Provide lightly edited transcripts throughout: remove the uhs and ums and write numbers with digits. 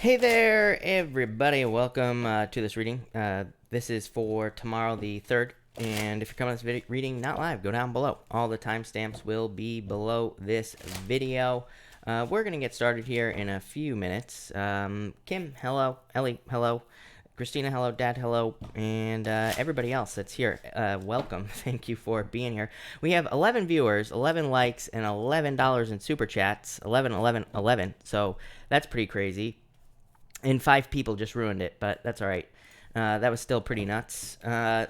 Hey there, everybody. Welcome to this reading. This is for tomorrow, the 3rd. And if you're coming to this reading not live, go down below. All the timestamps will be below this video. We're going to get started here in a few minutes. Kim, hello. Ellie, hello. Christina, hello. Dad, hello. And everybody else that's here, welcome. Thank you for being here. We have 11 viewers, 11 likes, and $11 in super chats. 11, 11, 11. So that's pretty crazy. And 5 people just ruined it, but that's all right. That was still pretty nuts.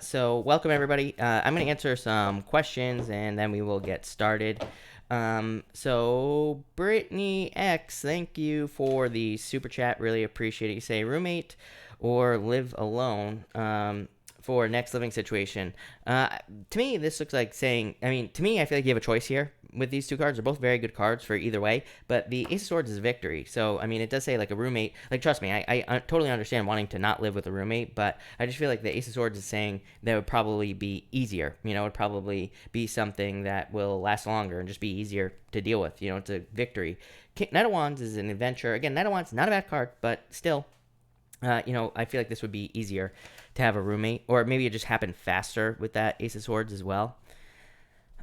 So welcome, everybody. I'm going to answer some questions, and then we will get started. So Brittany X, thank you for the super chat. Really appreciate it. You say roommate or live alone for next living situation. To me, this looks like saying, to me, I feel like you have a choice here with these two cards. They're both very good cards for either way, but the Ace of Swords is victory. So, it does say like a roommate. Like, trust me, I totally understand wanting to not live with a roommate, but I just feel like the Ace of Swords is saying that would probably be easier. It would probably be something that will last longer and just be easier to deal with. It's a victory. Knight of Wands is an adventure. Again, Knight of Wands, not a bad card, but still, I feel like this would be easier to have a roommate, or maybe it just happened faster with that Ace of Swords as well.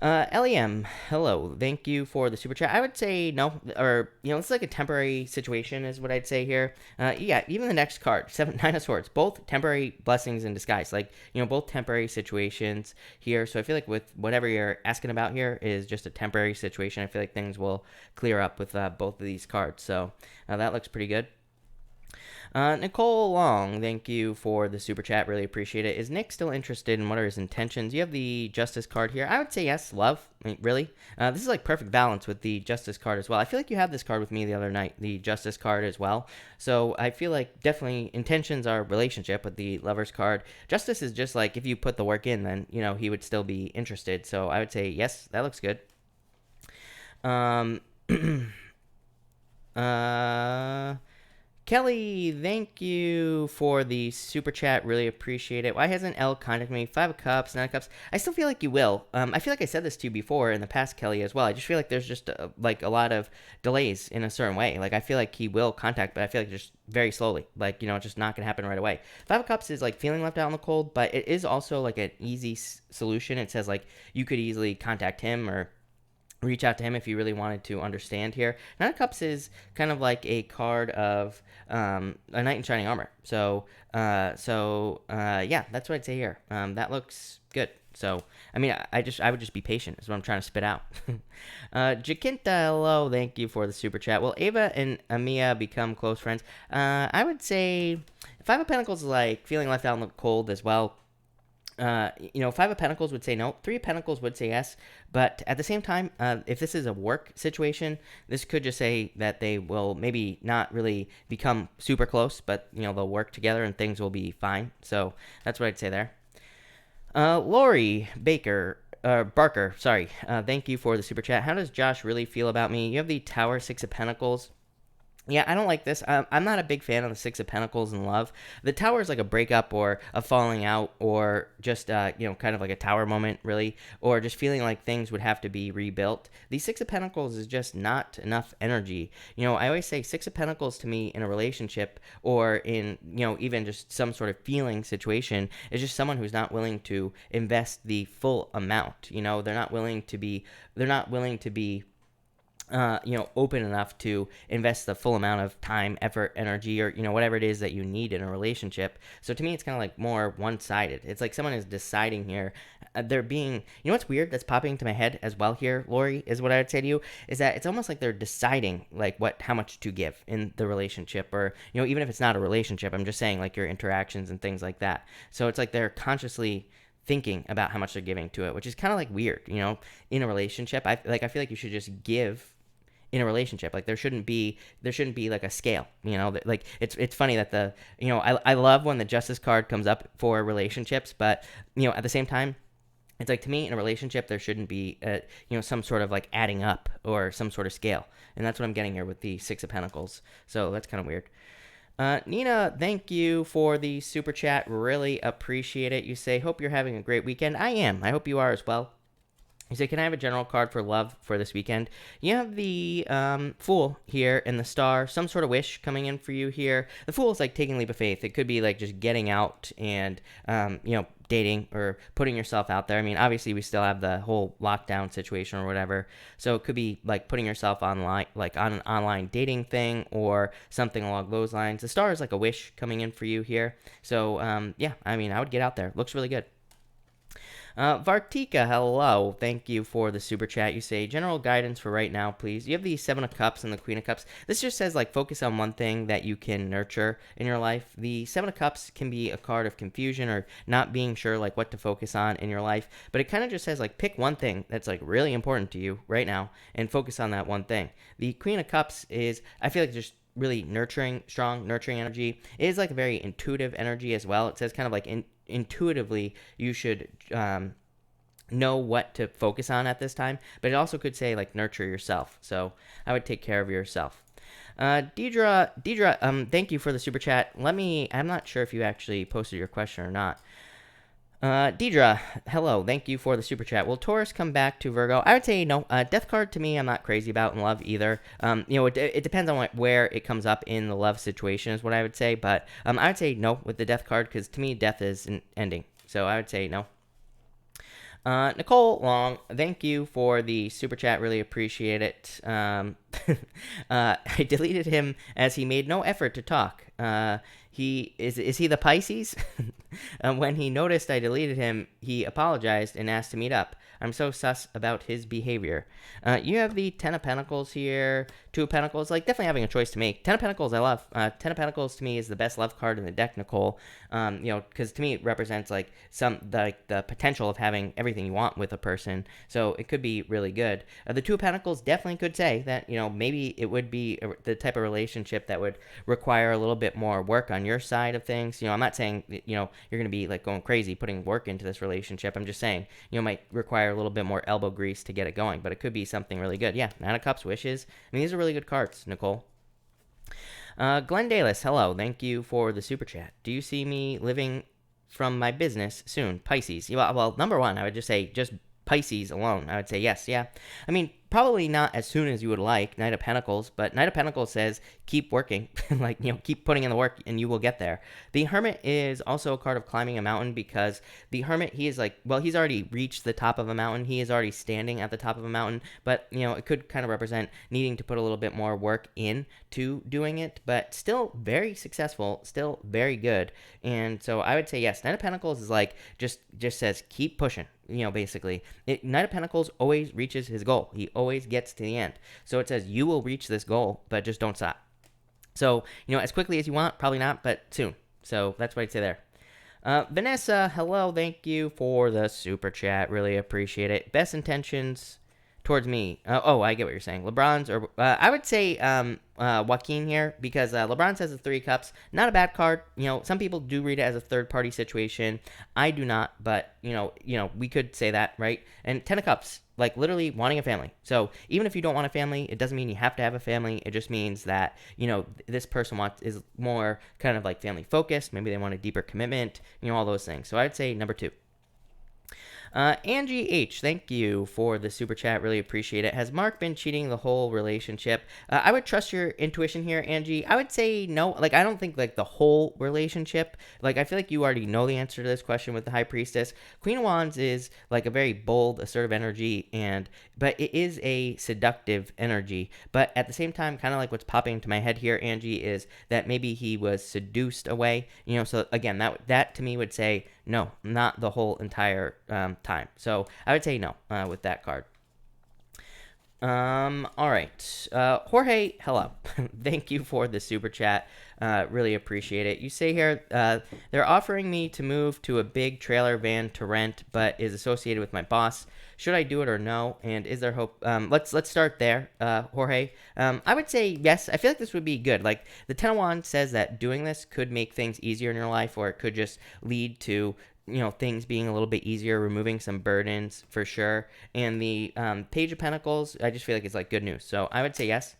LEM, hello. Thank you for the super chat. I would say no, or, it's like a temporary situation is what I'd say here. Yeah, even the next card, 9 of Swords, both temporary blessings in disguise. Like, both temporary situations here. So I feel like with whatever you're asking about here is just a temporary situation. I feel like things will clear up with both of these cards. So that looks pretty good. Nicole Long, thank you for the super chat. Really appreciate it. Is Nick still interested in what are his intentions? You have the Justice card here. I would say yes, love. Really? This is like perfect balance with the Justice card as well. I feel like you had this card with me the other night, the Justice card as well. So I feel like definitely intentions are relationship with the Lovers card. Justice is just like if you put the work in, then, he would still be interested. So I would say yes, that looks good. Kelly, thank you for the super chat. Really appreciate it. Why hasn't L contacted me? 5 of Cups, 9 of Cups. I still feel like you will. I feel like I said this to you before in the past, Kelly, as well. I just feel like there's just like a lot of delays in a certain way. Like I feel like he will contact, but I feel like just very slowly. Like, it's just not going to happen right away. 5 of Cups is like feeling left out in the cold, but it is also like an easy solution. It says like you could easily contact him or reach out to him if you really wanted to understand here. 9 of Cups is kind of like a card of a knight in shining armor. So yeah, that's what I'd say here. That looks good. So, I would just be patient is what I'm trying to spit out. Jacinta, hello, thank you for the super chat. Will Ava and Amia become close friends? I would say 5 of Pentacles is like feeling left out in the cold as well. 5 of Pentacles would say no. 3 of Pentacles would say yes. But at the same time, if this is a work situation, this could just say that they will maybe not really become super close, but, they'll work together and things will be fine. So that's what I'd say there. Lori Barker, sorry. Thank you for the super chat. How does Josh really feel about me? You have the Tower, 6 of Pentacles. Yeah, I don't like this. I'm not a big fan of the 6 of Pentacles in love. The Tower is like a breakup or a falling out or just, kind of like a tower moment, really, or just feeling like things would have to be rebuilt. The 6 of Pentacles is just not enough energy. I always say 6 of Pentacles to me in a relationship or in, even just some sort of feeling situation is just someone who's not willing to invest the full amount. They're not willing to be open enough to invest the full amount of time, effort, energy, or, whatever it is that you need in a relationship. So to me, it's kind of like more one-sided. It's like someone is deciding here. They're being, what's weird that's popping into my head as well here, Lori, is what I would say to you, is that it's almost like they're deciding like how much to give in the relationship or, even if it's not a relationship, I'm just saying like your interactions and things like that. So it's like they're consciously thinking about how much they're giving to it, which is kind of like weird, in a relationship. I feel like you should just give in a relationship. Like there shouldn't be like a scale, like it's funny that I love when the Justice card comes up for relationships, but at the same time, it's like to me in a relationship there shouldn't be some sort of like adding up or some sort of scale, and that's what I'm getting here with the 6 of Pentacles. So that's kind of weird. Nina, thank you for the super chat. Really appreciate it. You say, hope you're having a great weekend. I am. I hope you are as well. You say, can I have a general card for love for this weekend? You have the Fool here and the Star, some sort of wish coming in for you here. The Fool is like taking a leap of faith. It could be like just getting out and, dating or putting yourself out there. I mean, obviously we still have the whole lockdown situation or whatever. So it could be like putting yourself online, like on an online dating thing or something along those lines. The Star is like a wish coming in for you here. So, yeah, I mean, I would get out there. Looks really good. Vartika, hello. Thank you for the super chat. You say, general guidance for right now, please. You have the Seven of Cups and the Queen of Cups. This just says, like, focus on one thing that you can nurture in your life. The Seven of Cups can be a card of confusion or not being sure, like, what to focus on in your life. But it kind of just says, like, pick one thing that's, like, really important to you right now and focus on that one thing. The Queen of Cups is, I feel like, just really nurturing, strong, nurturing energy. It is, like, a very intuitive energy as well. It says kind of like intuitively you should know what to focus on at this time, but it also could say like nurture yourself. So I would take care of yourself. Deidre, thank you for the super chat. I'm not sure if you actually posted your question or not. Deidre, hello, thank you for the super chat. Will Taurus come back to Virgo? I would say no. Death card to me, I'm not crazy about in love either. It depends on where it comes up in the love situation is what I would say. But I would say no with the death card because to me, death is an ending. So I would say no. Nicole Long, thank you for the super chat. Really appreciate it. I deleted him as he made no effort to talk. Is he the Pisces? When he noticed I deleted him, he apologized and asked to meet up. I'm so sus about his behavior. You have the Ten of Pentacles here, Two of Pentacles, like definitely having a choice to make. Ten of Pentacles I love. Ten of Pentacles to me is the best love card in the deck, Nicole. Because to me it represents like the potential of having everything you want with a person. So it could be really good. The Two of Pentacles definitely could say that, maybe it would be the type of relationship that would require a little bit more work on your side of things. I'm not saying, you're going to be like going crazy putting work into this relationship. I'm just saying, might require a little bit more elbow grease to get it going, but it could be something really good. Yeah, Nine of Cups, wishes. I mean, these are really good cards, Nicole. Glenn Dalis, hello. Thank you for the super chat. Do you see me living from my business soon? Pisces. Well, number one, I would just say just Pisces alone. I would say yes, yeah. I mean, probably not as soon as you would like, Knight of Pentacles, but Knight of Pentacles says keep working, keep putting in the work and you will get there. The Hermit is also a card of climbing a mountain because the Hermit, he is he's already reached the top of a mountain. He is already standing at the top of a mountain, but, it could kind of represent needing to put a little bit more work into doing it, but still very successful, still very good. And so I would say yes, Knight of Pentacles is like, just says keep pushing. Basically, Knight of Pentacles always reaches his goal. He always gets to the end. So it says you will reach this goal, but just don't stop. So, as quickly as you want, probably not, but soon. So that's what I'd say there. Vanessa, hello. Thank you for the super chat. Really appreciate it. Best intentions towards me. I get what you're saying. LeBron's, or I would say Joaquin here because LeBron says the Three of Cups. Not a bad card. Some people do read it as a third-party situation. I do not, but we could say that, right? And Ten of Cups, like literally wanting a family. So even if you don't want a family, it doesn't mean you have to have a family. It just means that this person is more kind of like family focused. Maybe they want a deeper commitment. All those things. So I'd say number 2. Angie H, thank you for the super chat. Really appreciate it. Has Mark been cheating the whole relationship? I would trust your intuition here, Angie. I would say no. I don't think the whole relationship. I feel like you already know the answer to this question with the High Priestess. Queen of Wands is a very bold, assertive energy, but it is a seductive energy. But at the same time, kind of what's popping into my head here, Angie, is that maybe he was seduced away. So again, that to me would say no, not the whole entire time. So I would say no with that card. All right. Jorge, hello. Thank you for the super chat. Really appreciate it. You say here, they're offering me to move to a big trailer van to rent, but is associated with my boss. Should I do it or no? And is there hope? Let's start there, Jorge. I would say yes. I feel like this would be good. The Ten of Wands says that doing this could make things easier in your life, or it could just lead to things being a little bit easier, removing some burdens for sure. And the Page of Pentacles, I just feel like it's good news. So I would say yes.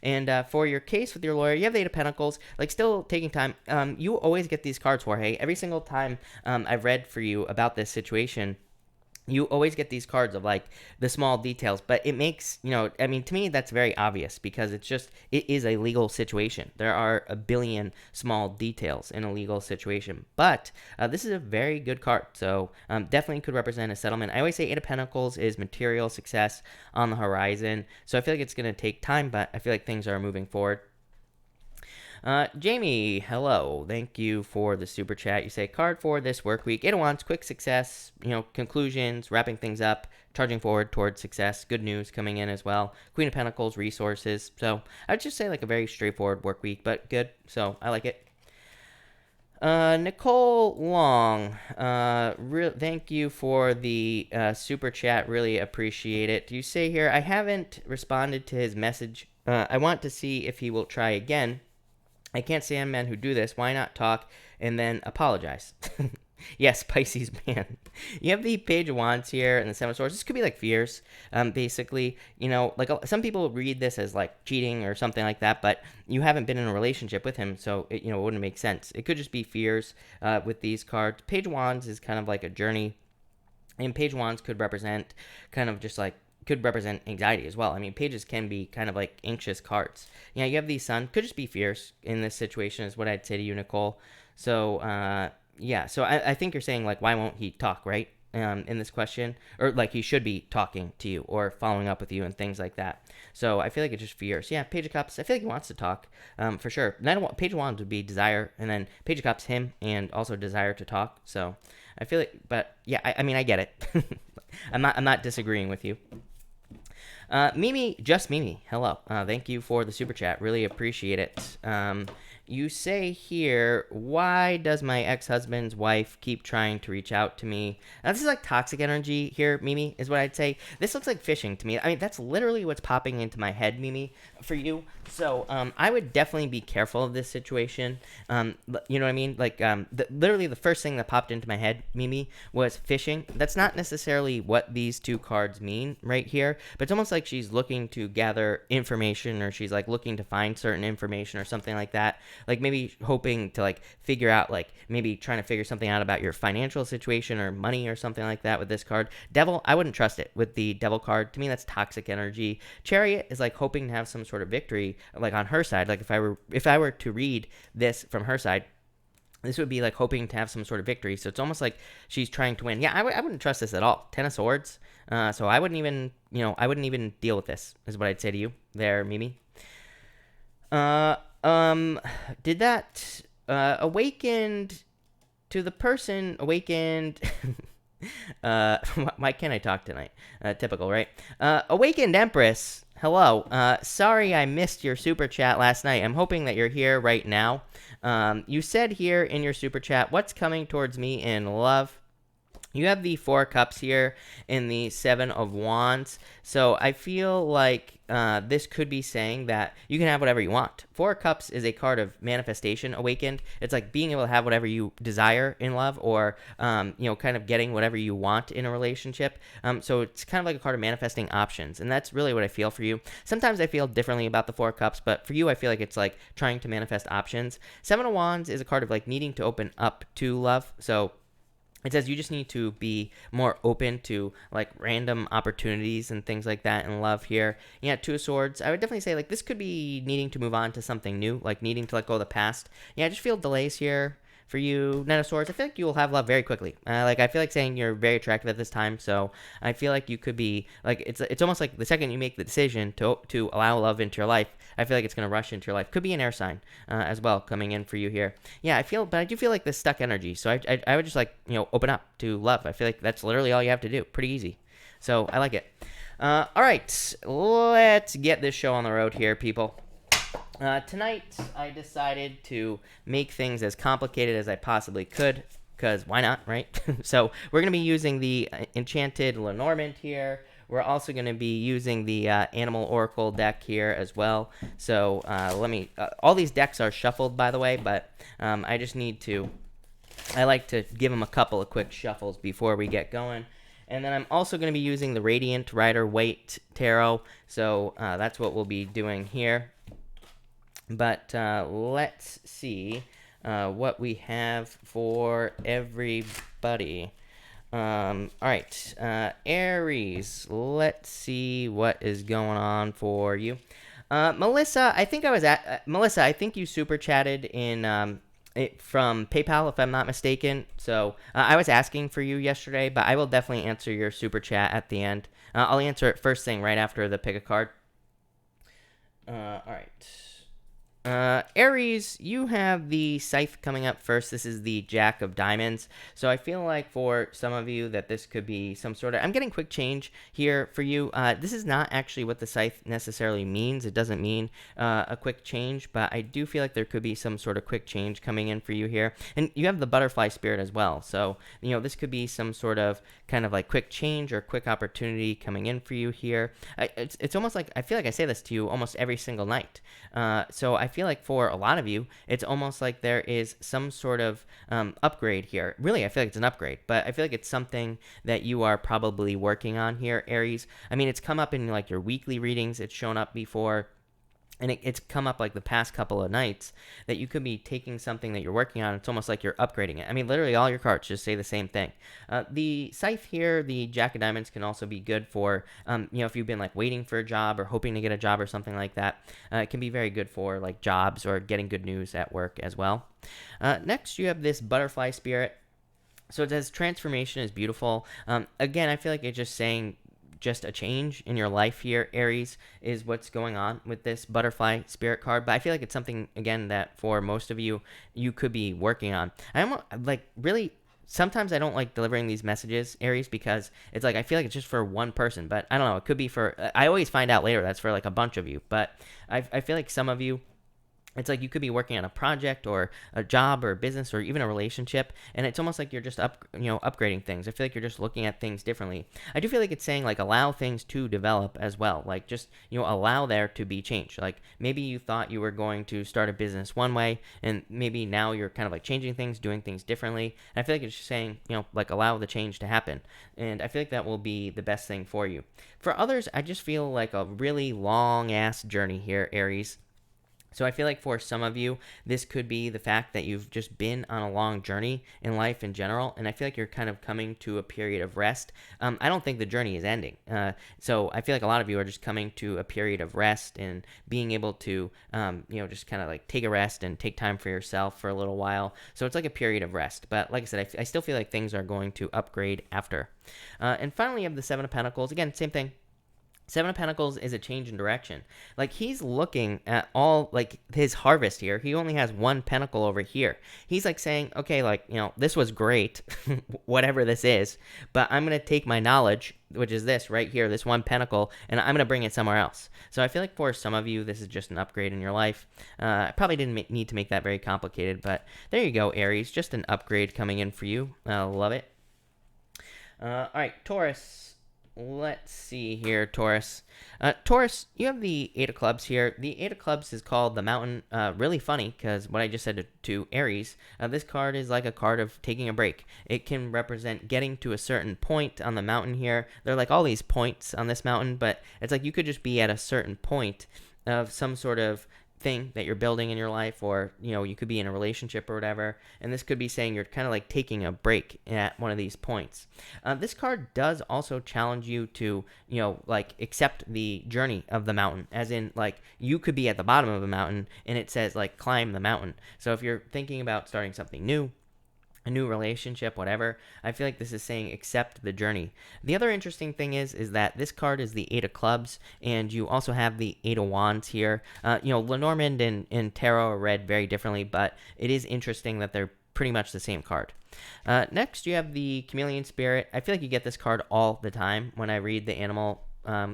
And for your case with your lawyer, you have the Eight of Pentacles, still taking time. You always get these cards, Jorge. Every single time I've read for you about this situation, you always get these cards of like the small details, but it makes, I mean, to me, that's very obvious because it is a legal situation. There are a billion small details in a legal situation, but this is a very good card. So definitely could represent a settlement. I always say Eight of Pentacles is material success on the horizon. So I feel like it's going to take time, but I feel like things are moving forward. Jamie, hello. Thank you for the super chat. You say card for this work week. Eight of Wands, quick success, conclusions, wrapping things up, charging forward towards success. Good news coming in as well. Queen of Pentacles, resources. So I would just say like a very straightforward work week, but good. So I like it. Nicole Long, thank you for the super chat. Really appreciate it. You say here, I haven't responded to his message. I want to see if he will try again. I can't stand men who do this. Why not talk and then apologize? Yes, Pisces man. You have the Page of Wands here and the Seven of Swords. This could be like fears, basically. Like some people read this as like cheating or something like that, but you haven't been in a relationship with him, so it wouldn't make sense. It could just be fears with these cards. Page of Wands is kind of like a journey, and Page of Wands could represent kind of just like could represent anxiety as well. I mean, pages can be kind of like anxious cards. Yeah, you have the Sun. Could just be fierce in this situation is what I'd say to you, Nicole. So, yeah. So I think you're saying, like, why won't he talk, right? In this question. Or, like, he should be talking to you or following up with you and things like that. So I feel like it's just fierce. Yeah, Page of Cups. I feel like he wants to talk, for sure. Page of Wands would be desire. And then Page of Cups, him, and also desire to talk. So I feel like, but, yeah, I mean, I get it. I'm not disagreeing with you. Mimi, just Mimi, hello. Thank you for the super chat. Really appreciate it. You say here, why does my ex-husband's wife keep trying to reach out to me? Now, this is like toxic energy here, Mimi, is what I'd say. This looks like fishing to me. I mean, that's literally what's popping into my head, Mimi, for you. So I would definitely be careful of this situation. You know what I mean? Like, literally the first thing that popped into my head, Mimi, was fishing. That's not necessarily what these two cards mean right here, but it's almost like she's looking to gather information, or she's like looking to find certain information or something like that. Like maybe hoping to like figure out, like maybe trying to figure something out about your financial situation or money or something like that with this card. Devil, I wouldn't trust it with the Devil card. To me, that's toxic energy. Chariot is like hoping to have some sort of victory, like on her side. Like if I were to read this from her side, this would be like hoping to have some sort of victory. So it's almost like she's trying to win. Yeah, I wouldn't trust this at all. Ten of Swords. So I wouldn't even, I wouldn't even deal with this, is what I'd say to you there, Mimi. Did that awakened to the person awakened? Why can't I talk tonight? Typical, right? Awakened Empress. Hello. Sorry I missed your super chat last night. I'm hoping that you're here right now. You said here in your super chat, what's coming towards me in love? You have the Four of Cups here and the Seven of Wands. So I feel like this could be saying that you can have whatever you want. Four of Cups is a card of manifestation awakened. It's like being able to have whatever you desire in love, or, kind of getting whatever you want in a relationship. So it's kind of like a card of manifesting options. And that's really what I feel for you. Sometimes I feel differently about the Four of Cups, but for you, I feel like it's like trying to manifest options. Seven of Wands is a card of like needing to open up to love. So it says you just need to be more open to like random opportunities and things like that in love here. Yeah, Two of Swords. I would definitely say like this could be needing to move on to something new, like needing to let go of the past. Yeah, I just feel delays here for you. Knight of Swords. I feel like you will have love very quickly. I feel like saying you're very attractive at this time, so I feel like you could be like it's almost like the second you make the decision to allow love into your life, I feel like it's gonna rush into your life. Could be an air sign as well coming in for you here. Yeah, but I do feel like this stuck energy. So I would just like open up to love. I feel like that's literally all you have to do. Pretty easy. So I like it. All right, let's get this show on the road here, people. Tonight, I decided to make things as complicated as I possibly could, because why not, right? So we're going to be using the Enchanted Lenormand here. We're also going to be using the Animal Oracle deck here as well. So all these decks are shuffled, by the way, but I just need to, I like to give them a couple of quick shuffles before we get going. And then I'm also going to be using the Radiant Rider-Waite Tarot. So that's what we'll be doing here. But let's see what we have for everybody. All right, Aries. Let's see what is going on for you. Melissa, I think I was at Melissa. I think you super chatted in from PayPal, if I'm not mistaken. So I was asking for you yesterday, but I will definitely answer your super chat at the end. I'll answer it first thing right after the pick a card. All right. Aries, you have the scythe coming up first. This is the Jack of Diamonds. So I feel like for some of you that this could be some sort of... I'm getting quick change here for you. This is not actually what the scythe necessarily means. It doesn't mean a quick change, but I do feel like there could be some sort of quick change coming in for you here. And you have the butterfly spirit as well. So, you know, this could be some sort of kind of like quick change or quick opportunity coming in for you here. It's almost like... I feel like I say this to you almost every single night. So I feel like for a lot of you, it's almost like there is some sort of upgrade here. Really, I feel like it's an upgrade, but I feel like it's something that you are probably working on here, Aries. I mean, it's come up in like your weekly readings. It's shown up before. And it's come up like the past couple of nights that you could be taking something that you're working on. It's almost like you're upgrading it. I mean, literally all your cards just say the same thing. The scythe here, the Jack of Diamonds, can also be good for, you know, if you've been like waiting for a job or hoping to get a job or something like that. It can be very good for like jobs or getting good news at work as well. Next, you have this butterfly spirit. So it says transformation is beautiful. Again, I feel like it's just saying just a change in your life here, Aries, is what's going on with this butterfly spirit card. But I feel like it's something, again, that for most of you, you could be working on. I'm like, really, sometimes I don't like delivering these messages, Aries, because it's like I feel like it's just for one person. But I don't know, it could be for... I always find out later that's for like a bunch of you. But I feel like some of you, it's like you could be working on a project or a job or a business or even a relationship, and it's almost like you're just upgrading things. I feel like you're just looking at things differently. I do feel like it's saying like allow things to develop as well. Like just, you know, allow there to be change. Like maybe you thought you were going to start a business one way, and maybe now you're kind of like changing things, doing things differently. And I feel like it's just saying, you know, like allow the change to happen. And I feel like that will be the best thing for you. For others, I just feel like a really long ass journey here, Aries. So I feel like for some of you, this could be the fact that you've just been on a long journey in life in general, and I feel like you're kind of coming to a period of rest. I don't think the journey is ending. So I feel like a lot of you are just coming to a period of rest and being able to, you know, just kind of like take a rest and take time for yourself for a little while. So it's like a period of rest. But like I said, I still feel like things are going to upgrade after. And finally, you have the Seven of Pentacles. Again, same thing. Seven of Pentacles is a change in direction. Like, he's looking at all, like, his harvest here. He only has one pentacle over here. He's, like, saying, okay, like, you know, this was great, whatever this is, but I'm going to take my knowledge, which is this right here, this one pentacle, and I'm going to bring it somewhere else. So I feel like for some of you, this is just an upgrade in your life. I probably didn't need to make that very complicated, but there you go, Aries. Just an upgrade coming in for you. I love it. All right, Taurus. Let's see here, Taurus. Taurus, you have the Eight of Clubs here. The Eight of Clubs is called the Mountain. Really funny, because what I just said to Aries, this card is like a card of taking a break. It can represent getting to a certain point on the mountain here. There are like all these points on this mountain, but it's like you could just be at a certain point of some sort of thing that you're building in your life, or, you know, you could be in a relationship or whatever, and this could be saying you're kind of like taking a break at one of these points. This card does also challenge you to, you know, like accept the journey of the mountain, as in like you could be at the bottom of a mountain and it says like climb the mountain. So if you're thinking about starting something new, a new relationship, whatever, I feel like this is saying accept the journey. The other interesting thing is that this card is the Eight of Clubs, and you also have the Eight of Wands here. You know, Lenormand and Tarot are read very differently, but it is interesting that they're pretty much the same card. Next, you have the Chameleon Spirit. I feel like you get this card all the time when I read the animal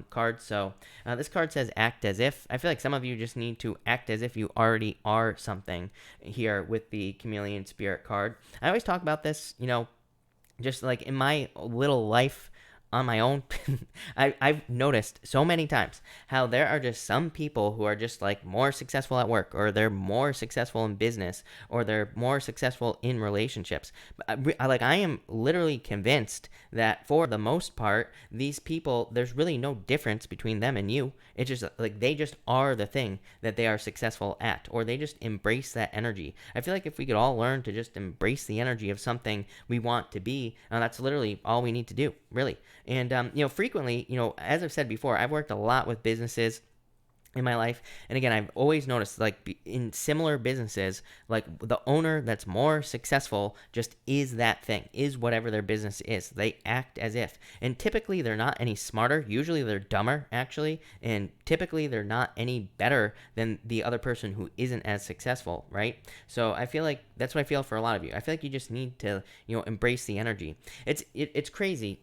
card. So this card says act as if. I feel like some of you just need to act as if you already are something here with the Chameleon Spirit card. I always talk about this, you know, just like in my little life on my own, I've noticed so many times how there are just some people who are just like more successful at work, or they're more successful in business, or they're more successful in relationships. I am literally convinced that for the most part, these people, there's really no difference between them and you. It's just like they just are the thing that they are successful at, or they just embrace that energy. I feel like if we could all learn to just embrace the energy of something we want to be, that's literally all we need to do, really. And frequently, as I've said before, I've worked a lot with businesses in my life, and again, I've always noticed, like, in similar businesses, like, the owner that's more successful just is that thing, is whatever their business is. They act as if, and typically they're not any smarter. Usually they're dumber, actually, and typically they're not any better than the other person who isn't as successful, right? So I feel like that's what I feel for a lot of you. I feel like you just need to embrace the energy. It's crazy.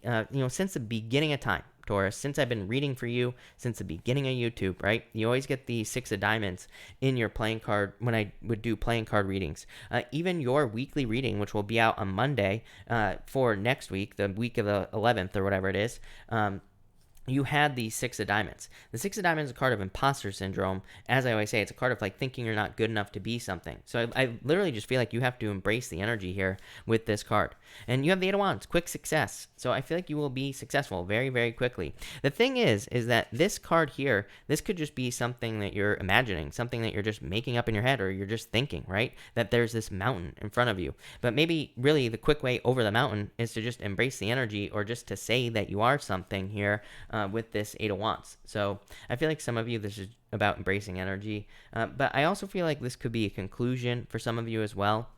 Since the beginning of time, Taurus, since I've been reading for you since the beginning of YouTube, right? You always get the 6 of diamonds in your playing card when I would do playing card readings. Even your weekly reading, which will be out on Monday for next week, the week of the 11th or whatever it is, you had the 6 of diamonds. The 6 of diamonds is a card of imposter syndrome. As I always say, it's a card of like thinking you're not good enough to be something. So I literally just feel like you have to embrace the energy here with this card. And you have the 8 of wands, quick success. So I feel like you will be successful very, very quickly. The thing is that this card here, this could just be something that you're imagining, something that you're just making up in your head, or you're just thinking, right? That there's this mountain in front of you. But maybe really the quick way over the mountain is to just embrace the energy, or just to say that you are something here. With this 8 of wands. So I feel like some of you, this is about embracing energy, but I also feel like this could be a conclusion for some of you as well.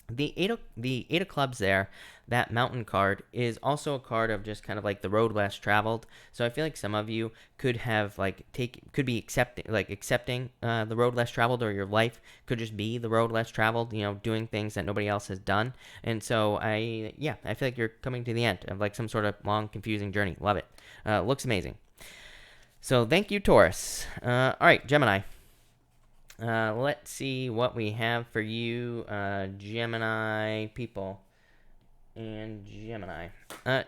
The eight of clubs there, that mountain card, is also a card of just kind of like the road less traveled. So I feel like some of you could have could be accepting the road less traveled, or your life could just be the road less traveled, doing things that nobody else has done. And so I feel like you're coming to the end of like some sort of long, confusing journey. Love it. Looks amazing. So thank you, Taurus. All right, Gemini. Let's see what we have for you, Gemini people. And Gemini.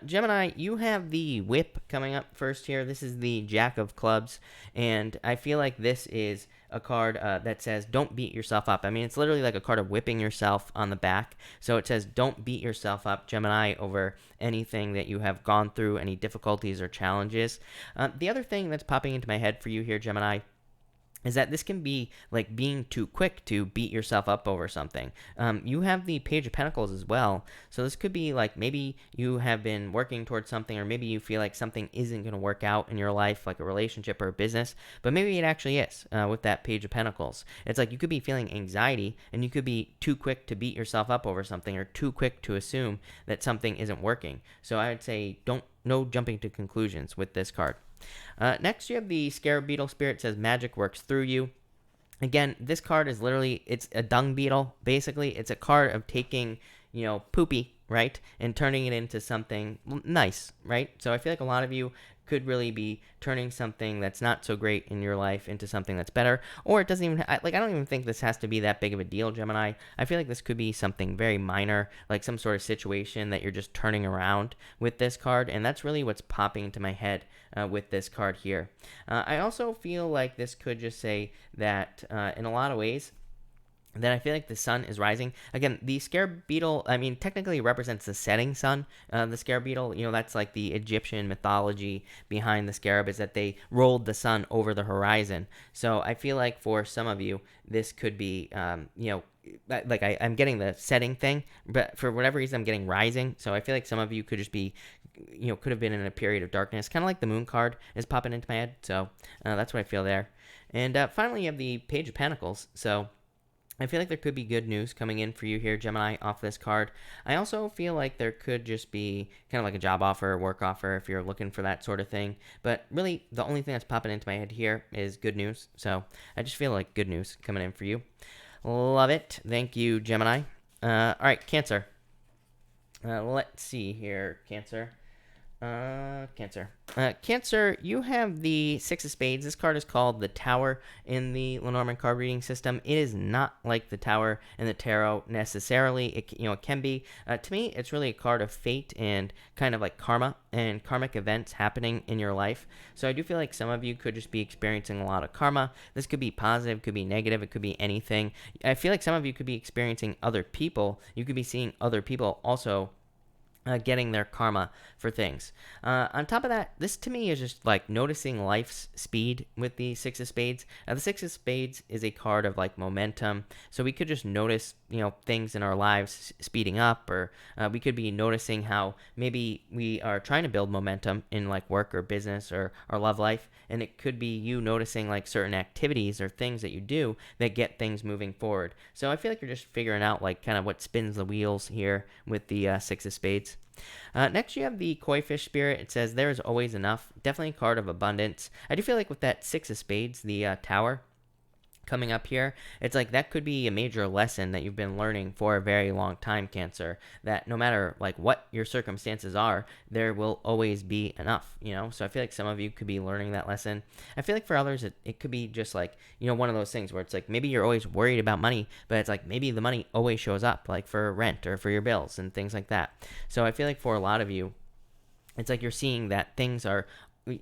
Gemini, you have the whip coming up first here. This is the Jack of Clubs, and I feel like this is a card that says don't beat yourself up. I mean, it's literally like a card of whipping yourself on the back. So it says don't beat yourself up, Gemini, over anything that you have gone through, any difficulties or challenges. The other thing that's popping into my head for you here, Gemini, is that this can be like being too quick to beat yourself up over something. You have the Page of Pentacles as well. So this could be like maybe you have been working towards something, or maybe you feel like something isn't going to work out in your life, like a relationship or a business, but maybe it actually is with that Page of Pentacles. It's like you could be feeling anxiety, and you could be too quick to beat yourself up over something, or too quick to assume that something isn't working. So I would say no jumping to conclusions with this card. Next, you have the Scarab Beetle Spirit. Says magic works through you. Again, this card is literally, it's a dung beetle, basically. It's a card of taking, poopy, right, and turning it into something nice, right? So I feel like a lot of you could really be turning something that's not so great in your life into something that's better. Or it doesn't even, I don't even think this has to be that big of a deal, Gemini. I feel like this could be something very minor, like some sort of situation that you're just turning around with this card, and that's really what's popping into my head with this card here. I also feel like this could just say that in a lot of ways, then I feel like the sun is rising. Again, the Scarab Beetle, I mean, technically represents the setting sun. The Scarab Beetle, that's like the Egyptian mythology behind the scarab, is that they rolled the sun over the horizon. So I feel like for some of you, this could be, I'm getting the setting thing, but for whatever reason, I'm getting rising. So I feel like some of you could just be, could have been in a period of darkness, kind of like the moon card is popping into my head. So that's what I feel there. And finally, you have the Page of Pentacles. So I feel like there could be good news coming in for you here, Gemini, off this card. I also feel like there could just be kind of like a job offer, work offer, if you're looking for that sort of thing. But really, the only thing that's popping into my head here is good news. So I just feel like good news coming in for you. Love it. Thank you, Gemini. All right, Cancer. Let's see here, Cancer. Cancer. Cancer, you have the Six of Spades. This card is called the Tower in the Lenormand card reading system. It is not like the Tower in the tarot necessarily. It can be. To me, it's really a card of fate and kind of like karma and karmic events happening in your life. So I do feel like some of you could just be experiencing a lot of karma. This could be positive, could be negative, it could be anything. I feel like some of you could be experiencing other people. You could be seeing other people also getting their karma for things. On top of that, this to me is just like noticing life's speed with the Six of Spades. The Six of Spades is a card of like momentum, so we could just notice, things in our lives speeding up, or we could be noticing how maybe we are trying to build momentum in like work or business or our love life, and it could be you noticing like certain activities or things that you do that get things moving forward. So I feel like you're just figuring out like kind of what spins the wheels here with the Six of Spades. Next, you have the Koi Fish Spirit. It says, there is always enough. Definitely a card of abundance. I do feel like with that Six of Spades, the Tower coming up here, it's like that could be a major lesson that you've been learning for a very long time, Cancer, that no matter like what your circumstances are, there will always be enough, so I feel like some of you could be learning that lesson. I feel like for others it could be just like one of those things where it's like maybe you're always worried about money, but it's like maybe the money always shows up, like for rent or for your bills and things like that. So I feel like for a lot of you, it's like you're seeing that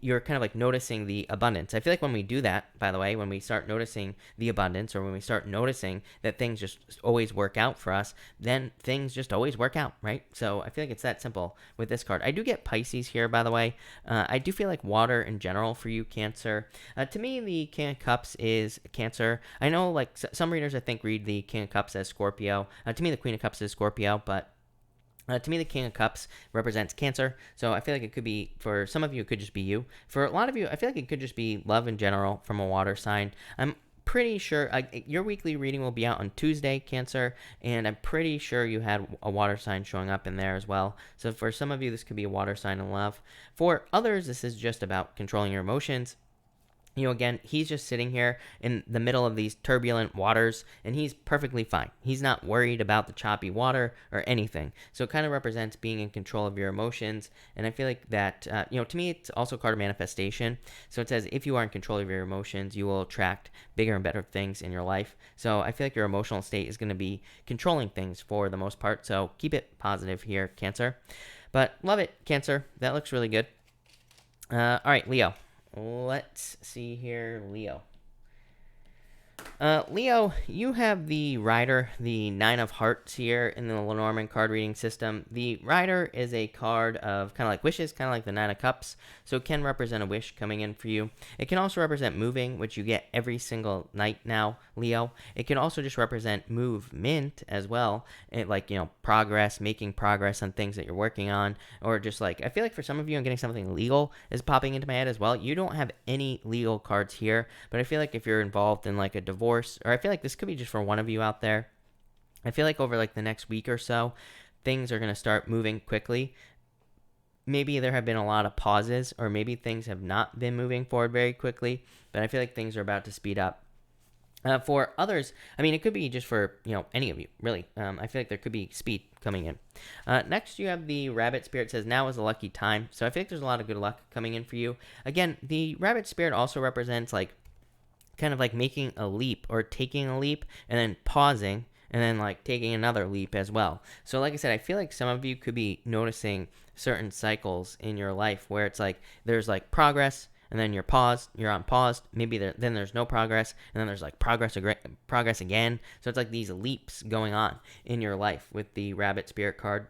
you're kind of like noticing the abundance. I feel like when we do that, by the way, when we start noticing the abundance, or when we start noticing that things just always work out for us, then things just always work out, right? So I feel like it's that simple with this card. I do get Pisces here, by the way. I do feel like water in general for you, Cancer. To me, the King of Cups is Cancer. I know like some readers I think read the King of Cups as Scorpio. To me, the Queen of Cups is Scorpio, but to me, the King of Cups represents Cancer, so I feel like it could be, for some of you, it could just be you. For a lot of you, I feel like it could just be love in general from a water sign. I'm pretty sure your weekly reading will be out on Tuesday, Cancer, and I'm pretty sure you had a water sign showing up in there as well. So for some of you, this could be a water sign in love. For others, this is just about controlling your emotions. Again, he's just sitting here in the middle of these turbulent waters, and he's perfectly fine. He's not worried about the choppy water or anything. So it kind of represents being in control of your emotions. And I feel like that, to me, it's also a card of manifestation. So it says, if you are in control of your emotions, you will attract bigger and better things in your life. So I feel like your emotional state is going to be controlling things for the most part. So keep it positive here, Cancer. But love it, Cancer. That looks really good. All right, Leo. Let's see here, Leo. Leo, you have the Rider, the Nine of Hearts here in the Lenormand card reading system. The Rider is a card of kind of like wishes, kind of like the Nine of Cups. So it can represent a wish coming in for you. It can also represent moving, which you get every single night now, Leo. It can also just represent movement as well. Progress, making progress on things that you're working on. Or just like, I feel like for some of you, I'm getting something legal is popping into my head as well. You don't have any legal cards here, but I feel like if you're involved in like a divorce, or I feel like this could be just for one of you out there, I feel like over like the next week or so, things are going to start moving quickly. Maybe there have been a lot of pauses, or maybe things have not been moving forward very quickly, but I feel like things are about to speed up. For others, I mean, it could be just for, any of you, really. I feel like there could be speed coming in. Next, you have the Rabbit Spirit. Says, now is a lucky time. So I feel like there's a lot of good luck coming in for you. Again, the Rabbit Spirit also represents like kind of like making a leap, or taking a leap and then pausing and then like taking another leap as well. So like I said, I feel like some of you could be noticing certain cycles in your life where it's like there's like progress, and then you're on pause, maybe then there's no progress, and then there's like progress again. So it's like these leaps going on in your life with the Rabbit Spirit card.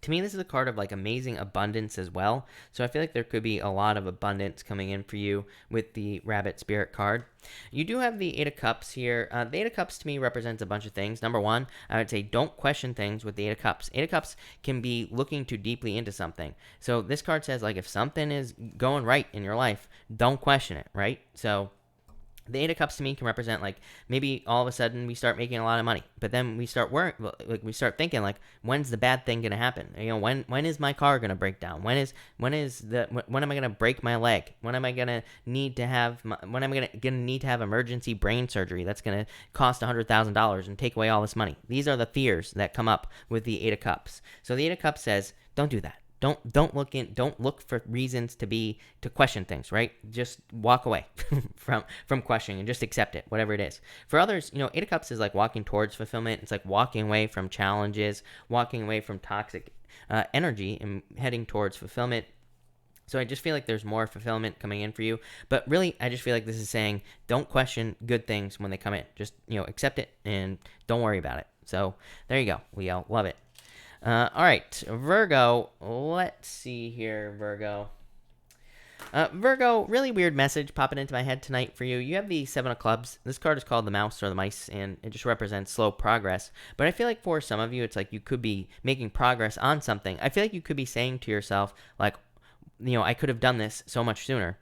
To me, this is a card of like amazing abundance as well. So I feel like there could be a lot of abundance coming in for you with the Rabbit Spirit card. You do have the Eight of Cups here. The Eight of Cups to me represents a bunch of things. Number one, I would say don't question things with the Eight of Cups. Eight of Cups can be looking too deeply into something. So this card says like if something is going right in your life, don't question it, right? So the Eight of Cups to me can represent like maybe all of a sudden we start making a lot of money, but then we start we start thinking like, when's the bad thing gonna happen? When is my car gonna break down? When am I gonna break my leg? When am I gonna need to have emergency brain surgery that's gonna cost $100,000 and take away all this money? These are the fears that come up with the Eight of Cups. So the Eight of Cups says, don't do that. don't look for reasons to question things, right? Just walk away from questioning and just accept it, whatever it is. For others, Eight of Cups is like walking towards fulfillment. It's like walking away from challenges, walking away from toxic energy, and heading towards fulfillment. So I just feel like there's more fulfillment coming in for you. But really, I just feel like this is saying don't question good things when they come in. Just, accept it and don't worry about it. So there you go. We all love it. All right, Virgo. Let's see here, Virgo. Virgo, really weird message popping into my head tonight for you. You have the Seven of Clubs. This card is called the Mouse or the Mice, and it just represents slow progress. But I feel like for some of you, it's like you could be making progress on something. I feel like you could be saying to yourself, like, I could have done this so much sooner.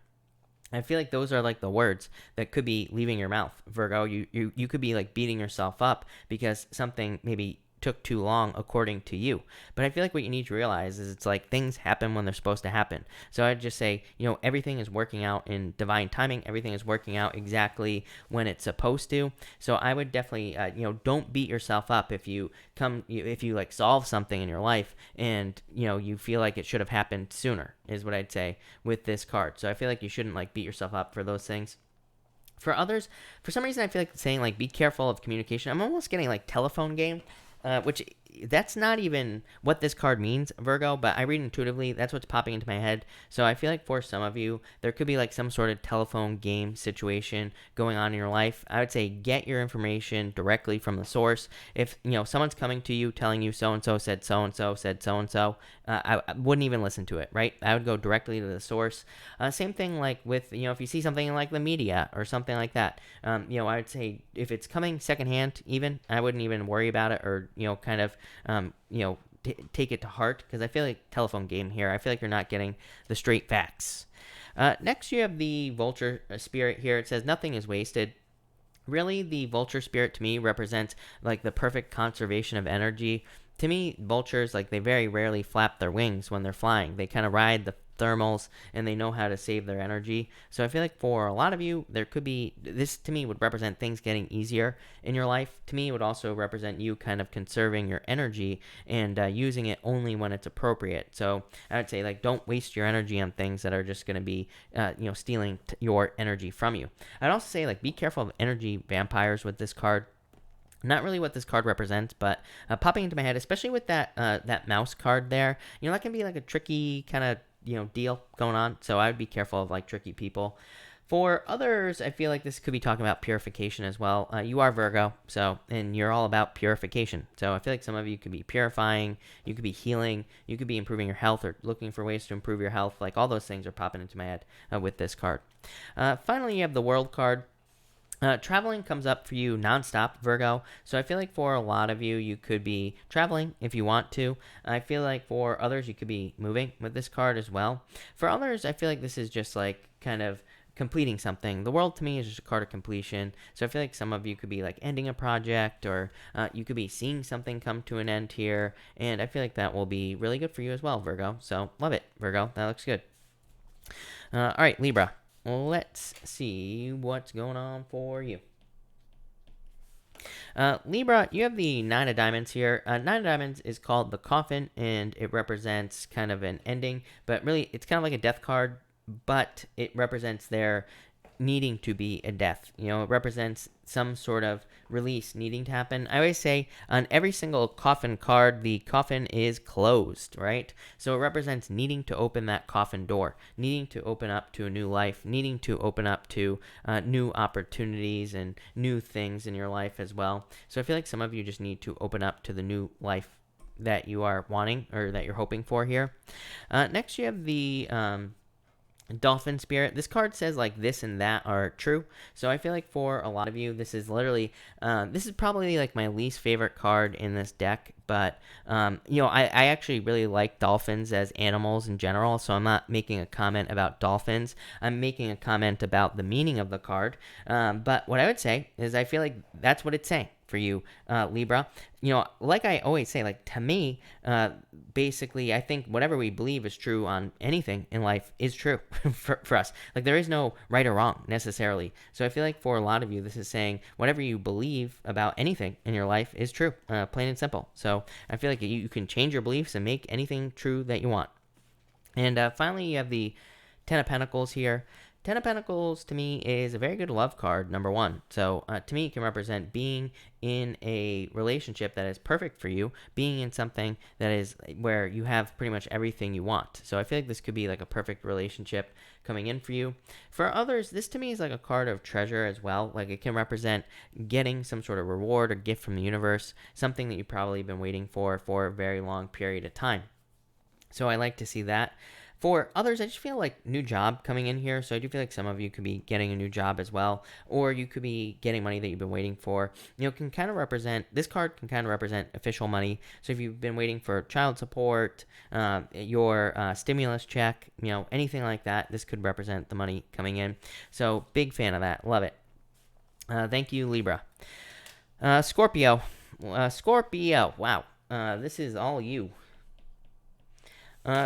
I feel like those are like the words that could be leaving your mouth, Virgo. You could be like beating yourself up because something maybe took too long according to you. But I feel like what you need to realize is it's like things happen when they're supposed to happen. So I'd just say, everything is working out in divine timing. Everything is working out exactly when it's supposed to. So I would definitely, don't beat yourself up if you like solve something in your life and, you feel like it should have happened sooner, is what I'd say with this card. So I feel like you shouldn't like beat yourself up for those things. For others, for some reason, I feel like saying like be careful of communication. I'm almost getting like telephone game. Which that's not even what this card means, Virgo, but I read intuitively. That's what's popping into my head. So I feel like for some of you, there could be like some sort of telephone game situation going on in your life. I would say get your information directly from the source. If, someone's coming to you telling you so-and-so said so-and-so said so-and-so, I wouldn't even listen to it, right? I would go directly to the source. Same thing like with, if you see something in like the media or something like that, I would say if it's coming secondhand even, I wouldn't even worry about it or, kind of, take it to heart, because I feel like telephone game here. I feel like you're not getting the straight facts. Next, you have the Vulture Spirit here. It says nothing is wasted. Really, the Vulture Spirit to me represents like the perfect conservation of energy. To me, vultures, like, they very rarely flap their wings when they're flying. They kind of ride the thermals and they know how to save their energy. So I feel like for a lot of you, there could be, this to me would represent things getting easier in your life. To me, it would also represent you kind of conserving your energy and using it only when it's appropriate. So I would say, like, don't waste your energy on things that are just going to be, stealing your energy from you. I'd also say, like, be careful of energy vampires with this card. Not really what this card represents, but popping into my head, especially with that mouse card there, that can be like a tricky kind of, deal going on. So I would be careful of like tricky people. For others, I feel like this could be talking about purification as well. You are Virgo, and you're all about purification. So I feel like some of you could be purifying, you could be healing, you could be improving your health or looking for ways to improve your health. Like all those things are popping into my head with this card. Finally, you have the World card. Traveling comes up for you nonstop, Virgo. So I feel like for a lot of you, you could be traveling if you want to. I feel like for others, you could be moving with this card as well. For others, I feel like this is just like kind of completing something. The World to me is just a card of completion. So I feel like some of you could be like ending a project, or you could be seeing something come to an end here. And I feel like that will be really good for you as well, Virgo. So love it, Virgo. That looks good. All right, Libra. Let's see what's going on for you. Libra, you have the Nine of Diamonds here. Nine of Diamonds is called the Coffin, and it represents kind of an ending, but really it's kind of like a death card, but it represents their needing to be a death. It represents some sort of release needing to happen. I always say on every single coffin card, the coffin is closed, right? So it represents needing to open that coffin door, needing to open up to a new life, needing to open up to new opportunities and new things in your life as well. So I feel like some of you just need to open up to the new life that you are wanting or that you're hoping for here. Next, you have the Dolphin Spirit. This card says like this and that are true. So I feel like for a lot of you, this is literally, this is probably like my least favorite card in this deck. But, I actually really like dolphins as animals in general. So I'm not making a comment about dolphins. I'm making a comment about the meaning of the card. But what I would say is I feel like that's what it's saying for you, Libra. Like I always say, like to me, basically, I think whatever we believe is true on anything in life is true for us. Like there is no right or wrong necessarily. So I feel like for a lot of you, this is saying whatever you believe about anything in your life is true, plain and simple. So I feel like you can change your beliefs and make anything true that you want. And finally, you have the Ten of Pentacles here. Ten of Pentacles to me is a very good love card, number one. So to me, it can represent being in a relationship that is perfect for you, being in something that is where you have pretty much everything you want. So I feel like this could be like a perfect relationship coming in for you. For others, this to me is like a card of treasure as well. Like it can represent getting some sort of reward or gift from the universe, something that you've probably been waiting for a very long period of time. So I like to see that. For others, I just feel like new job coming in here. So I do feel like some of you could be getting a new job as well, or you could be getting money that you've been waiting for. Can kind of represent, this card can kind of represent official money. So if you've been waiting for child support, your stimulus check, anything like that, this could represent the money coming in. So big fan of that. Love it. Thank you, Libra. Scorpio. Scorpio. Wow. This is all you.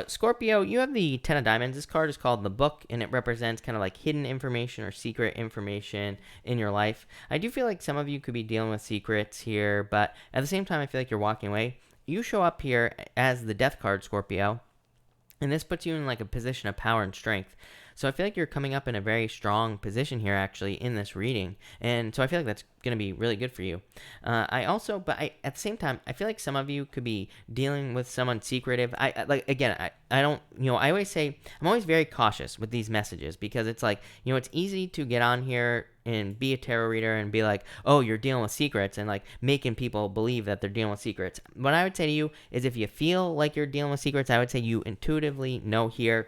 Scorpio, you have the Ten of Diamonds. This card is called the Book, and it represents kind of like hidden information or secret information in your life. I do feel like some of you could be dealing with secrets here, but at the same time, I feel like you're walking away. You show up here as the Death card, Scorpio, and this puts you in like a position of power and strength. So I feel like you're coming up in a very strong position here, actually, in this reading. And so I feel like that's going to be really good for you. At the same time, I feel like some of you could be dealing with someone secretive. I always say, I'm always very cautious with these messages because it's like, it's easy to get on here and be a tarot reader and be like, oh, you're dealing with secrets, and like making people believe that they're dealing with secrets. What I would say to you is if you feel like you're dealing with secrets, I would say you intuitively know here.